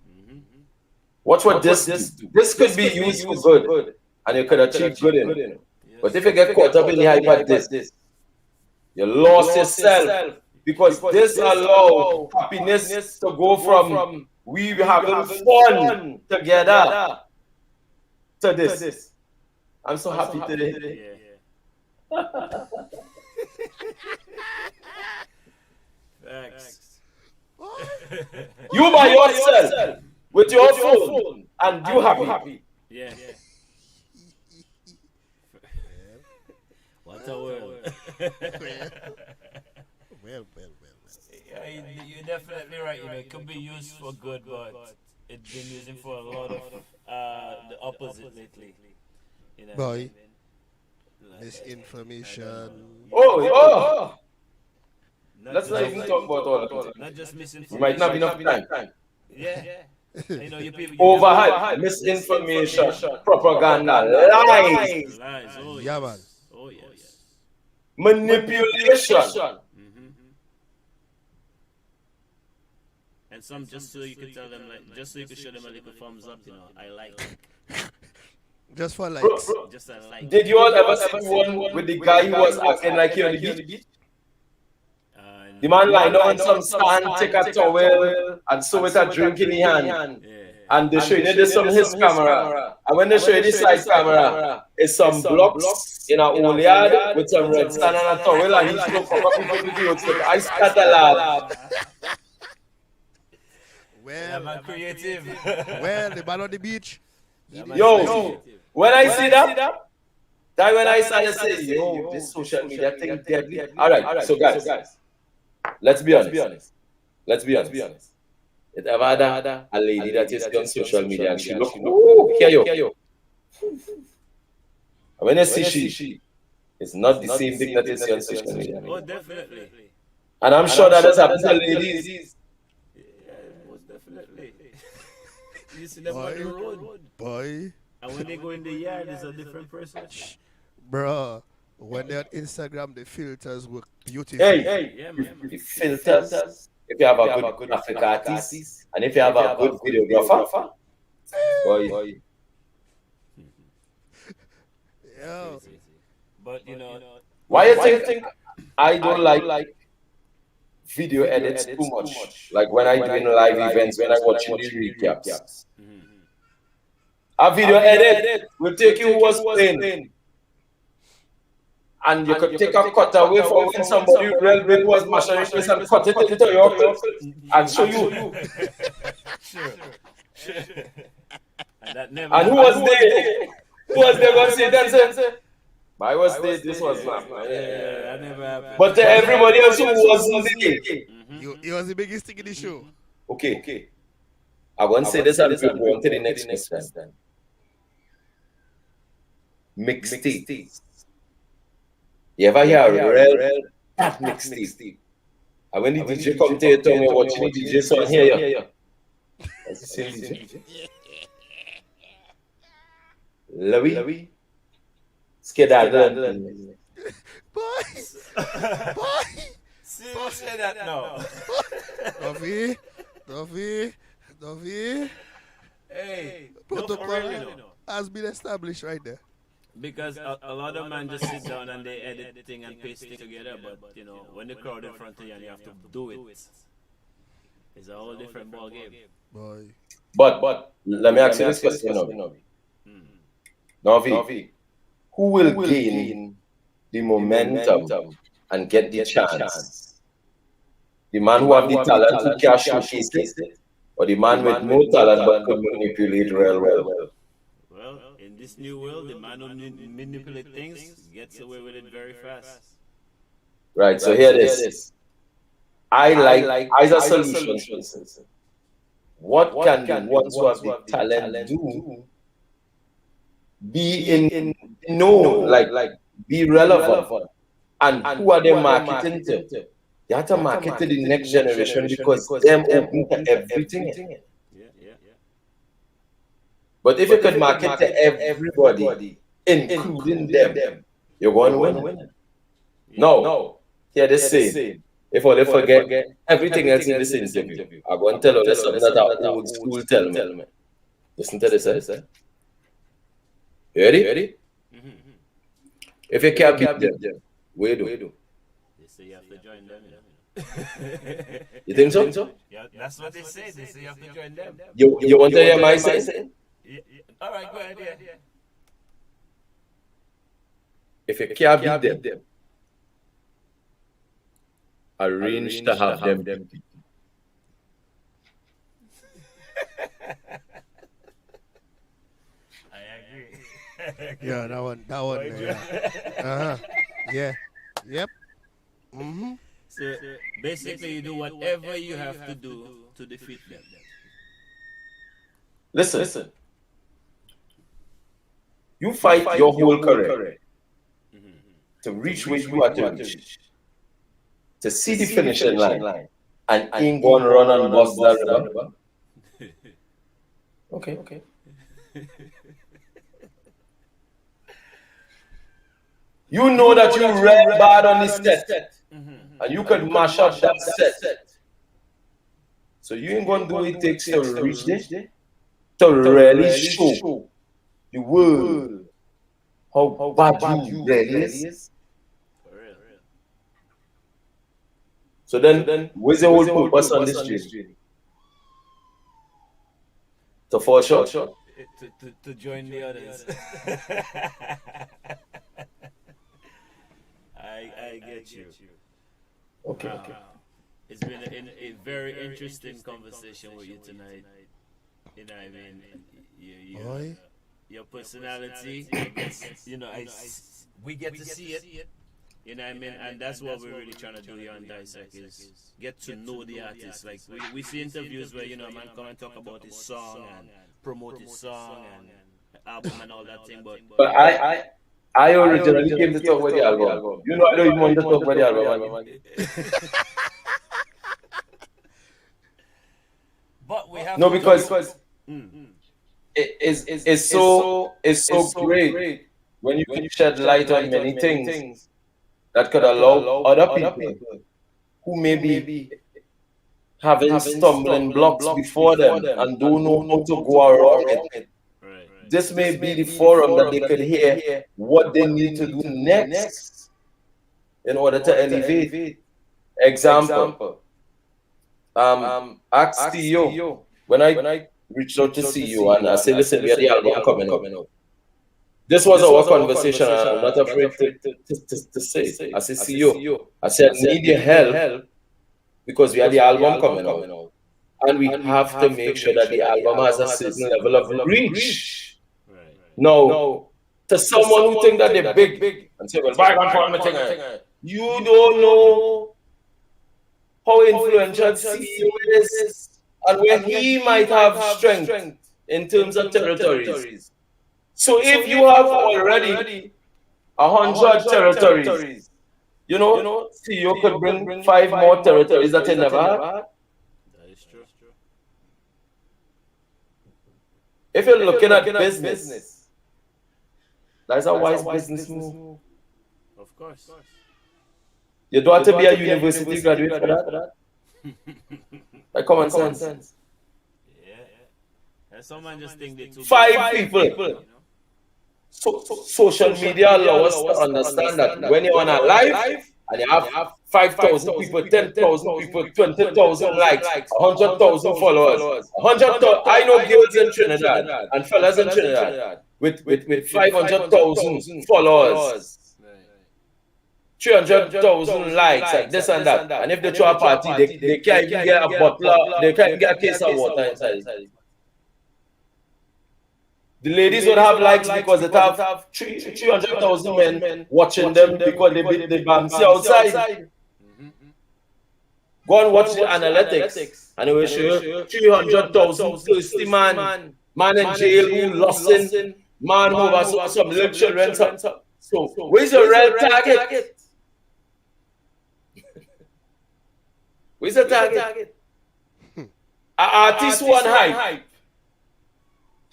Watch what this do. This could be used for good, and you could achieve good in it. But if you get caught up in the hype at this, you lost yourself. Because this allows happiness to go from we having fun together to this. I'm so happy today. Thanks. You by yourself with your phone and you happy. Yeah. What a world. Well. Yeah, you're definitely right. It could be used for good, but it's been used for a lot of the opposite lately. Boy, misinformation. Oh! Let's not even talk about all of it. Not just misinformation. You might not have enough time. Yeah. You people, Overhype, misinformation, propaganda, lies, Oh, Yeah, man. Oh, yes. manipulation. And some just so you could tell them, just so you could show them a little thumbs up, I like. Just for likes. Just a like. Did you all ever see one with the guy who was acting like he on the beach? The man lying on some sand, take a towel, and so with a drink in his hand. And they show you this on his camera. And when they show you this side camera, it's some blocks in an old yard with some red sand and a towel, and he's so proper people to do it. I start a laugh. Well, I'm creative. well, the man on the beach. Yo, when I see that when I started saying, yo, this social media thing deadly. All right, so guys, let's be honest. It ever had a lady that is on social media and she look, ooh, here you. And when you see she, it's not the same thing that is on social media. Oh, definitely. And I'm sure that has happened to ladies. Yeah, most definitely. You see them on the road. Boy, And when they go in the yard, it's a different person. bruh, when they're on Instagram, the filters work beautifully. Hey, Yeah, man. the filters. If you have a good graphic artist, and if you have a good videographer, boy, Yo, But you know, why you think I don't like video edits too much? Like when I do in live events, when I watching the recaps, a video edit will take you who was playing. And you could take a cut away from when somebody real big was mashing this and cut it into your clip and show you. Sure. And that never. And who was there? Who was there going to say that? Say, I was there, this was not. Yeah, that never happened. But to everybody else who wasn't there. he was the biggest thing in the show. Okay. I won't say this and we'll go on to the next question. Mixtape. You ever hear a real bad mixtape? And when the DJ come to you, tell me watching the DJ song here. That's the same DJ. Louis. Skedaddle. Boy. See, you say that now. Duffy. Hey, Protocol has been established right there. because a lot of men just sit down and they edit the thing and paste it together, but you know, when the crowd in front of you and you have to do it, it's a whole different ball game. Boy. But let me ask you this question, Novi. Who will gain the momentum and get the chance? The man who have the talent who can showcase it, or the man with no talent but can manipulate real well? Well, in this new world, the man who manipulate things gets away with it very fast. Right, so here it is. I like as a solution. What can the ones who have the talent do? Be be relevant. And who are they marketing to? They have to market to the next generation because them open to everything. But if you could market to everybody, including them, you're going to win. No. Here they say, if I forget everything else in this interview, I'm going to tell you something that our old school tell me. Listen to this. You ready? If you can't beat them, where do? They say you have to join them. You think so? Yeah, that's what they say. They say you have to join them. You want to hear my saying? Yeah. All right, go ahead. Yeah. If you can't beat them, arrange to have them beat you. Yeah, that one. Yeah. Yep. Mm-hmm. So basically, you do whatever you have to do to defeat them. Listen. You fight your whole career to reach where you are to reach, to see the finishing line, and ain't gonna run and bust that river. Okay. You know that you read bad on the set, and you could mash up that set. So you ain't gonna do what it takes to reach there, to really show the world how bad you really is. So then where's the whole purpose on this journey? To fall short? To join the others. I get you. Okay. It's been a very interesting conversation with you tonight. You know, I mean, your personality, I guess, we get to see it. You know what I mean? And that's what we're really trying to do here on Dissect is get to know the artist. Like we see interviews where, a man come and talk about his song and promote his song and album and all that thing. But I originally came to talk about the album. I don't even want to talk about the album. But we have because is so great when you can shed light on many things that could allow other people who may be having stumbling blocks before them and don't know how to go around it. This may be the forum that they could hear what they need to do next in order to elevate. Example, ask CEO. When I reached out to CEO and I said, listen, we have the album coming out. This was our conversation, and I'm not afraid to say. I said, CEO, I said, I need your help because we have the album coming out. And we have to make sure that the album has a certain level of reach. Now, to someone who think that they're big and say, well, you don't know how influential CEO is and where he might have strength in terms of territories. So if you have already 100 territories, you know, CEO could bring 5 more territories that he never had. That is true. If you're looking at business, that's a wise business move. Of course. You don't have to be a university graduate for that. Like common sense. Yeah. And someone just think they too 5 people. So social media allows us to understand that when you're on a live and you have 5,000 people, 10,000 people, 20,000 likes, 100,000 followers, 100,000. I know girls in Trinidad and fellas in Trinidad with 500,000 followers. 300,000 likes and this and that. And if they throw a party, they can't even get a bottle, they can't even get a case of water inside. The ladies would have likes because they have 300,000 men watching them because they bouncy outside. Go and watch the analytics and it will show you 300,000 thirsty man in jail who lost in, man who has some little children. So where's your real target? Where's the target? An artist who on hype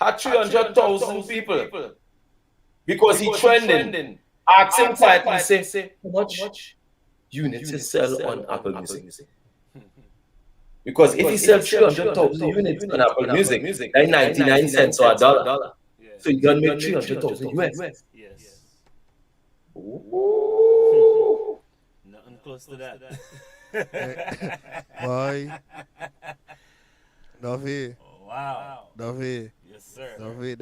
had 300,000 people because he trending. Ask him quietly, say, how much units you sell on Apple Music? Because if he sells 300,000 units on Apple Music, that's 99 cents or $1. So you can make 300,000 US. Yes. Ooh. Nothing close to that. Boy. Davi. Oh, wow. Davi. Yes, sir. Davi,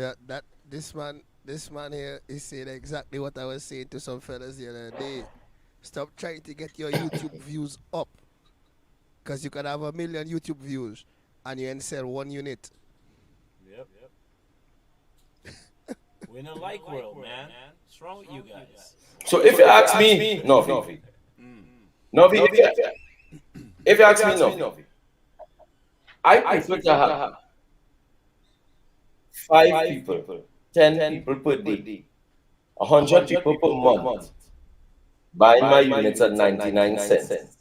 this man here is saying exactly what I was saying to some fellas the other day. Stop trying to get your YouTube views up. Because you can have 1 million YouTube views and you ain't sell 1 unit. Yep. We're in a like world, man. What's wrong with you guys? So if you ask me, Novi, if you ask me, Novi, I prefer to have 5 people, 10 people per day, 100 people per month buying my units at 99 cents.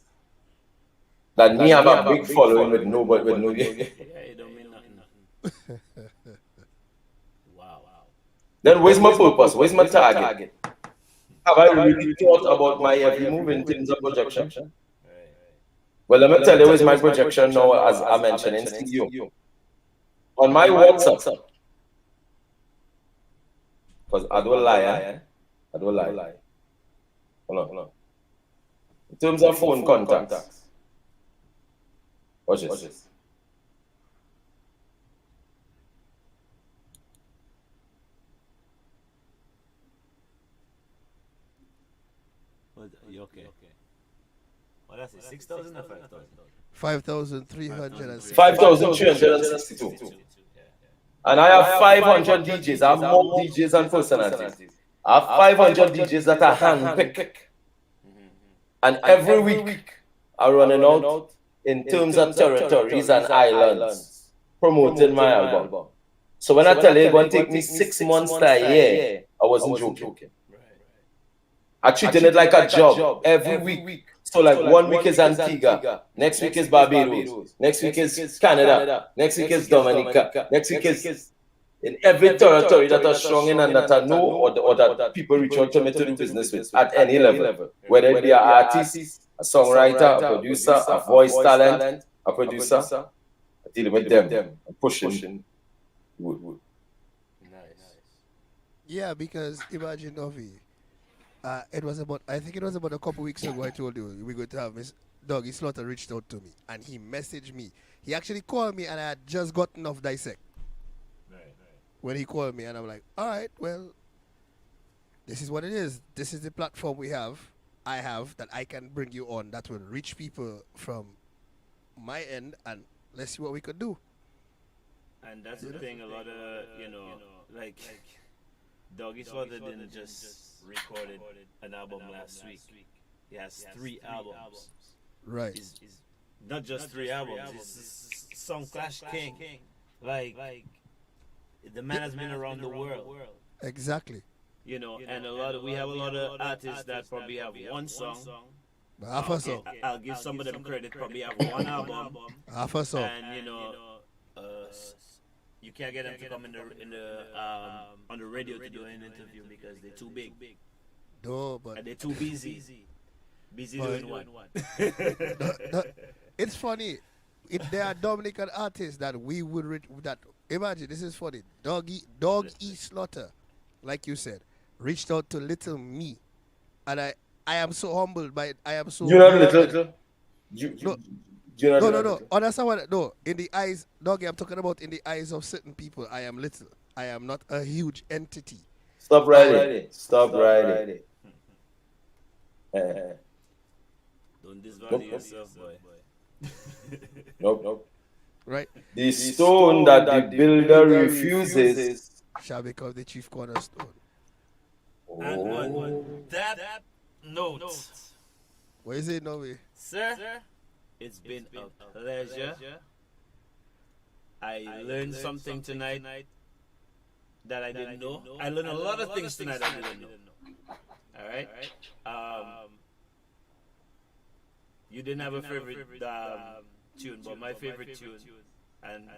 That me have a big following with no. Yeah, it don't mean nothing. Wow. Then where's my purpose? Where's my target? Have I really thought about my every move in terms of projection? Well, let me tell you where's my projection now, as I mentioned in studio. On my WhatsApp. Because I don't lie. Hold on. In terms of phone contacts. Watch this. You okay? Well, that's it. 6,000 or 5,000? 5,360. 5,362. And I have 500 DJs. I have more DJs and personalities. I have 500 DJs that are handpicked. And every week are running out in terms of territories and islands promoting my album. So when I tell you it's going to take me 6 months to a year, I wasn't joking. I treated it like a job every week. So like 1 week is Antigua, next week is Barbados, next week is Canada, next week is Dominica, next week is in every territory that are strong in and that I know or that people reach out to me to do business with at any level, whether it be an artist, a songwriter, a producer, a voice talent, a producer, I deal with them and pushing. Nice. Yeah, because imagine Novi. It was about, I think it was about a couple weeks ago I told you we're going to have Miss Dawg E Slaughter reached out to me and he messaged me. He actually called me and I had just gotten off Dissect. Right. When he called me and I'm like, all right, well, this is what it is. This is the platform I have that I can bring you on that will reach people from my end and let's see what we could do. And that's the thing, a lot of, like Dawg E Slaughter didn't just recorded an album last week. He has 3 albums. Right. He's not just 3 albums. He's Song Clash King. Like the man has been around the world. Exactly. And we have a lot of artists that probably have one song. Half a song. I'll give some of them credit. Probably have one album. Half a song. And you can't get them to come on the radio to do an interview because they're too big. No, but and they're too busy. Busy doing what? It's funny. There are Dominican artists that we would imagine. This is funny. Dawg E Slaughter, like you said, reached out to little me, and I am so humbled by it. I am so. You're not little. No. Understand what? No, in the eyes, Doggy, I'm talking about in the eyes of certain people. I am little. I am not a huge entity. Stop writing. Don't disvalue yourself, boy. Nope. Right. The stone that the builder refuses shall become the chief cornerstone. And on that note, what is it, Novi? Sir, it's been a pleasure. I learned something tonight that I didn't know. I learned a lot of things tonight I didn't know. All right. You didn't have a favorite tune, but my favorite tune, and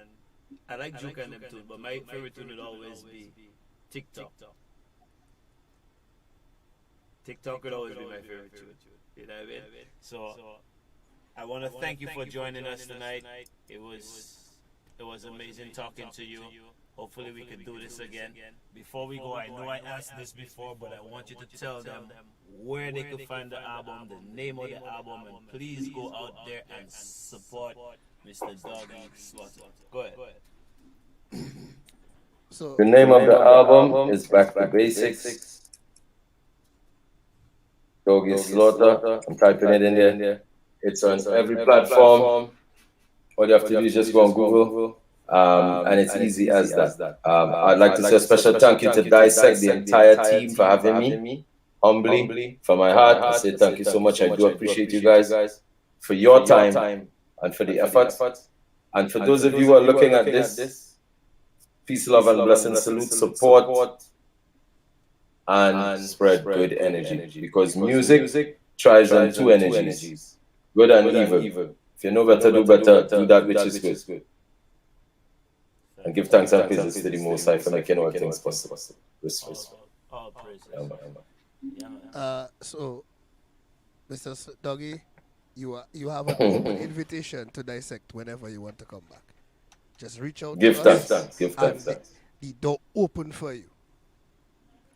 I like Juke and them too, but my favorite tune would always be TikTok. TikTok would always be my favorite tune. You know what I mean? So I want to thank you for joining us tonight. It was amazing talking to you. Hopefully we could do this again. Before we go, I know I asked this before, but I want you to tell them where they could find the album, the name of the album, and please go out there and support Mr. Dawg E Slaughter. Go ahead. So the name of the album is Back to Basics. Dawg E Slaughter. I'm typing it in there. It's on every platform. All you have to do is just go on Google. And it's easy as that. I'd like to say a special thank you to Dissect, the entire team, for having me. Humbly, from my heart, I say thank you so much. I do appreciate you guys for your time and for the effort. And for those of you who are looking at this, peace, love, and blessings, salute, support, and spread good energy. Because music thrives on 2 energies, good and evil. If you know better, do better, do that which is good. And give thanks and praises to the Most High for making all things possible. All praises. So, Mr. Doggy, you have an open invitation to Dissect whenever you want to come back. Just reach out to us. Give thanks. The door open for you.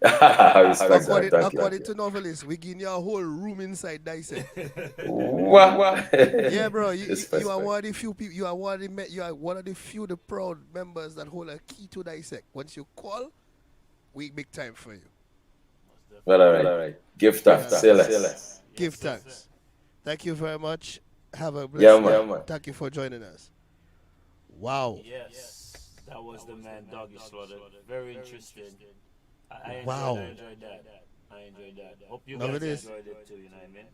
According to novelists, we give you a whole room inside Dissect. Yeah, bro. You are one of the few people. You are one of the few, the proud members that hold a key to Dissect. Once you call, we make time for you. Well, all right. Give thanks. Give thanks. Thank you very much. Have a blessed day. Thank you for joining us. Wow. Yes, that was the man, Dawg E Slaughter. Very interesting. I enjoyed that. Hope you guys enjoyed it too, you know what I mean?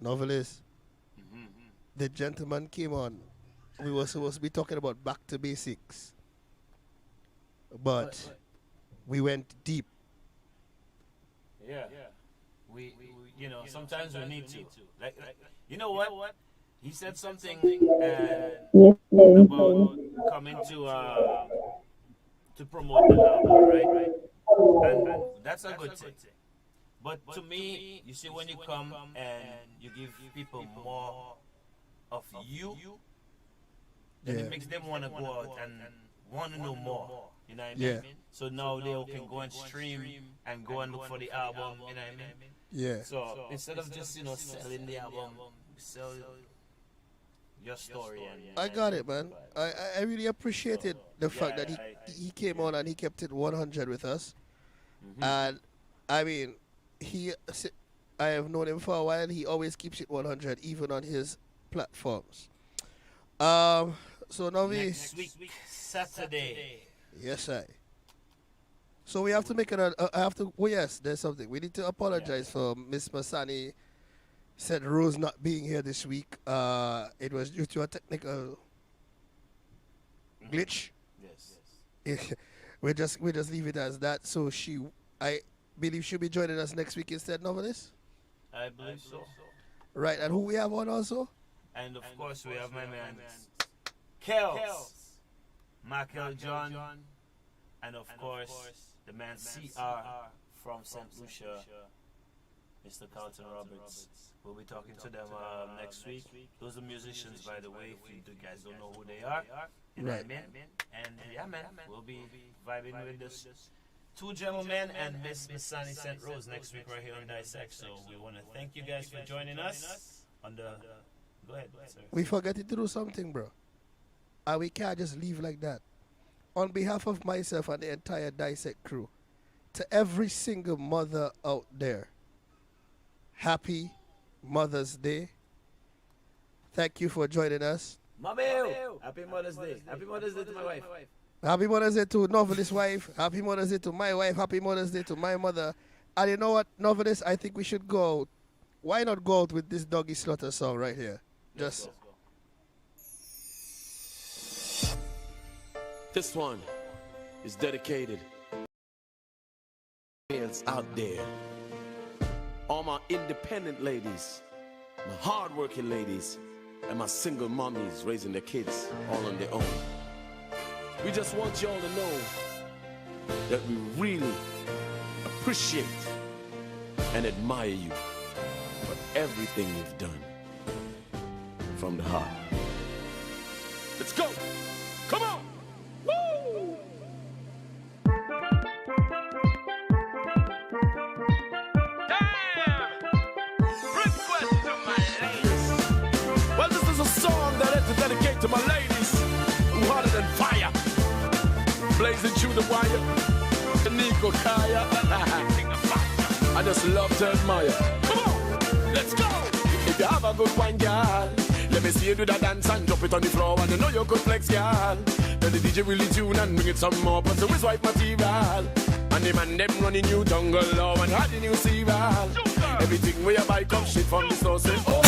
Novelist. The gentleman came on. We were supposed to be talking about back to basics. But we went deep. Yeah. you know, sometimes we need to. Like you know what? He said something Yes, about coming to promote the album, right? And that's a good thing. But to me, you see, when you come and you give people more of you, then it makes them want to go out and want to know more. You know what I mean? Yeah. So now they can go and stream and go and look for the album. You know what I mean? Yeah. So instead of just, you know, selling the album, sell your story. And I got it, man. I really appreciated the fact that he came on and he kept it 100 with us. And I mean, I have known him for a while. He always keeps it 100, even on his platforms. So now next week, Saturday. Yes, I. So we have to make I have to. Oh yes, there's something. We need to apologize for Miss Masani. Said Rose not being here this week. It was due to a technical glitch. Yes. we just leave it as that. So I believe she'll be joining us next week instead, Novelist. I believe so. Right, and who we have on also? And of course we have my man Kels, Michael John, and of course the man CR from St. Lucia, Mr. Carlton Roberts. We'll be talking to them next week. Those are musicians, by the way, if you guys don't know who they are. You know what I mean? And yeah, man, we'll be vibing with this two gentlemen and Miss Masani St. Rose next week right here on Dissect. So we want to thank you guys for joining us on the... Go ahead, sir. We forgot to do something, bro. And we can't just leave like that. On behalf of myself and the entire Dissect crew, to every single mother out there, happy Mother's Day. Thank you for joining us. Mommy, happy Mother's Day. Happy Mother's Day to my wife. Happy Mother's Day to Novelist's wife. Happy Mother's Day to my wife. Happy Mother's Day to my mother. And you know what, Novelist? I think we should go out. Why not go out with this Dawg E Slaughter song right here? Just... This one is dedicated out there. All my independent ladies, my hardworking ladies, and my single mommies raising their kids all on their own. We just want y'all to know that we really appreciate and admire you for everything you've done from the heart. Let's go! Come on! Woo! Well, this is a song that I have to dedicate to my ladies who hotter than fire, blazing through the wire. The Nico Kaya, I just love to admire. Come on, let's go. If you have a good wine, girl, let me see you do that dance and drop it on the floor. And you know you could flex, girl. Tell the DJ really tune and bring it some more. But so is white material. And the man them running you jungle law and hiding you cereal. Everything where you buy come shit from the store. Say, oh.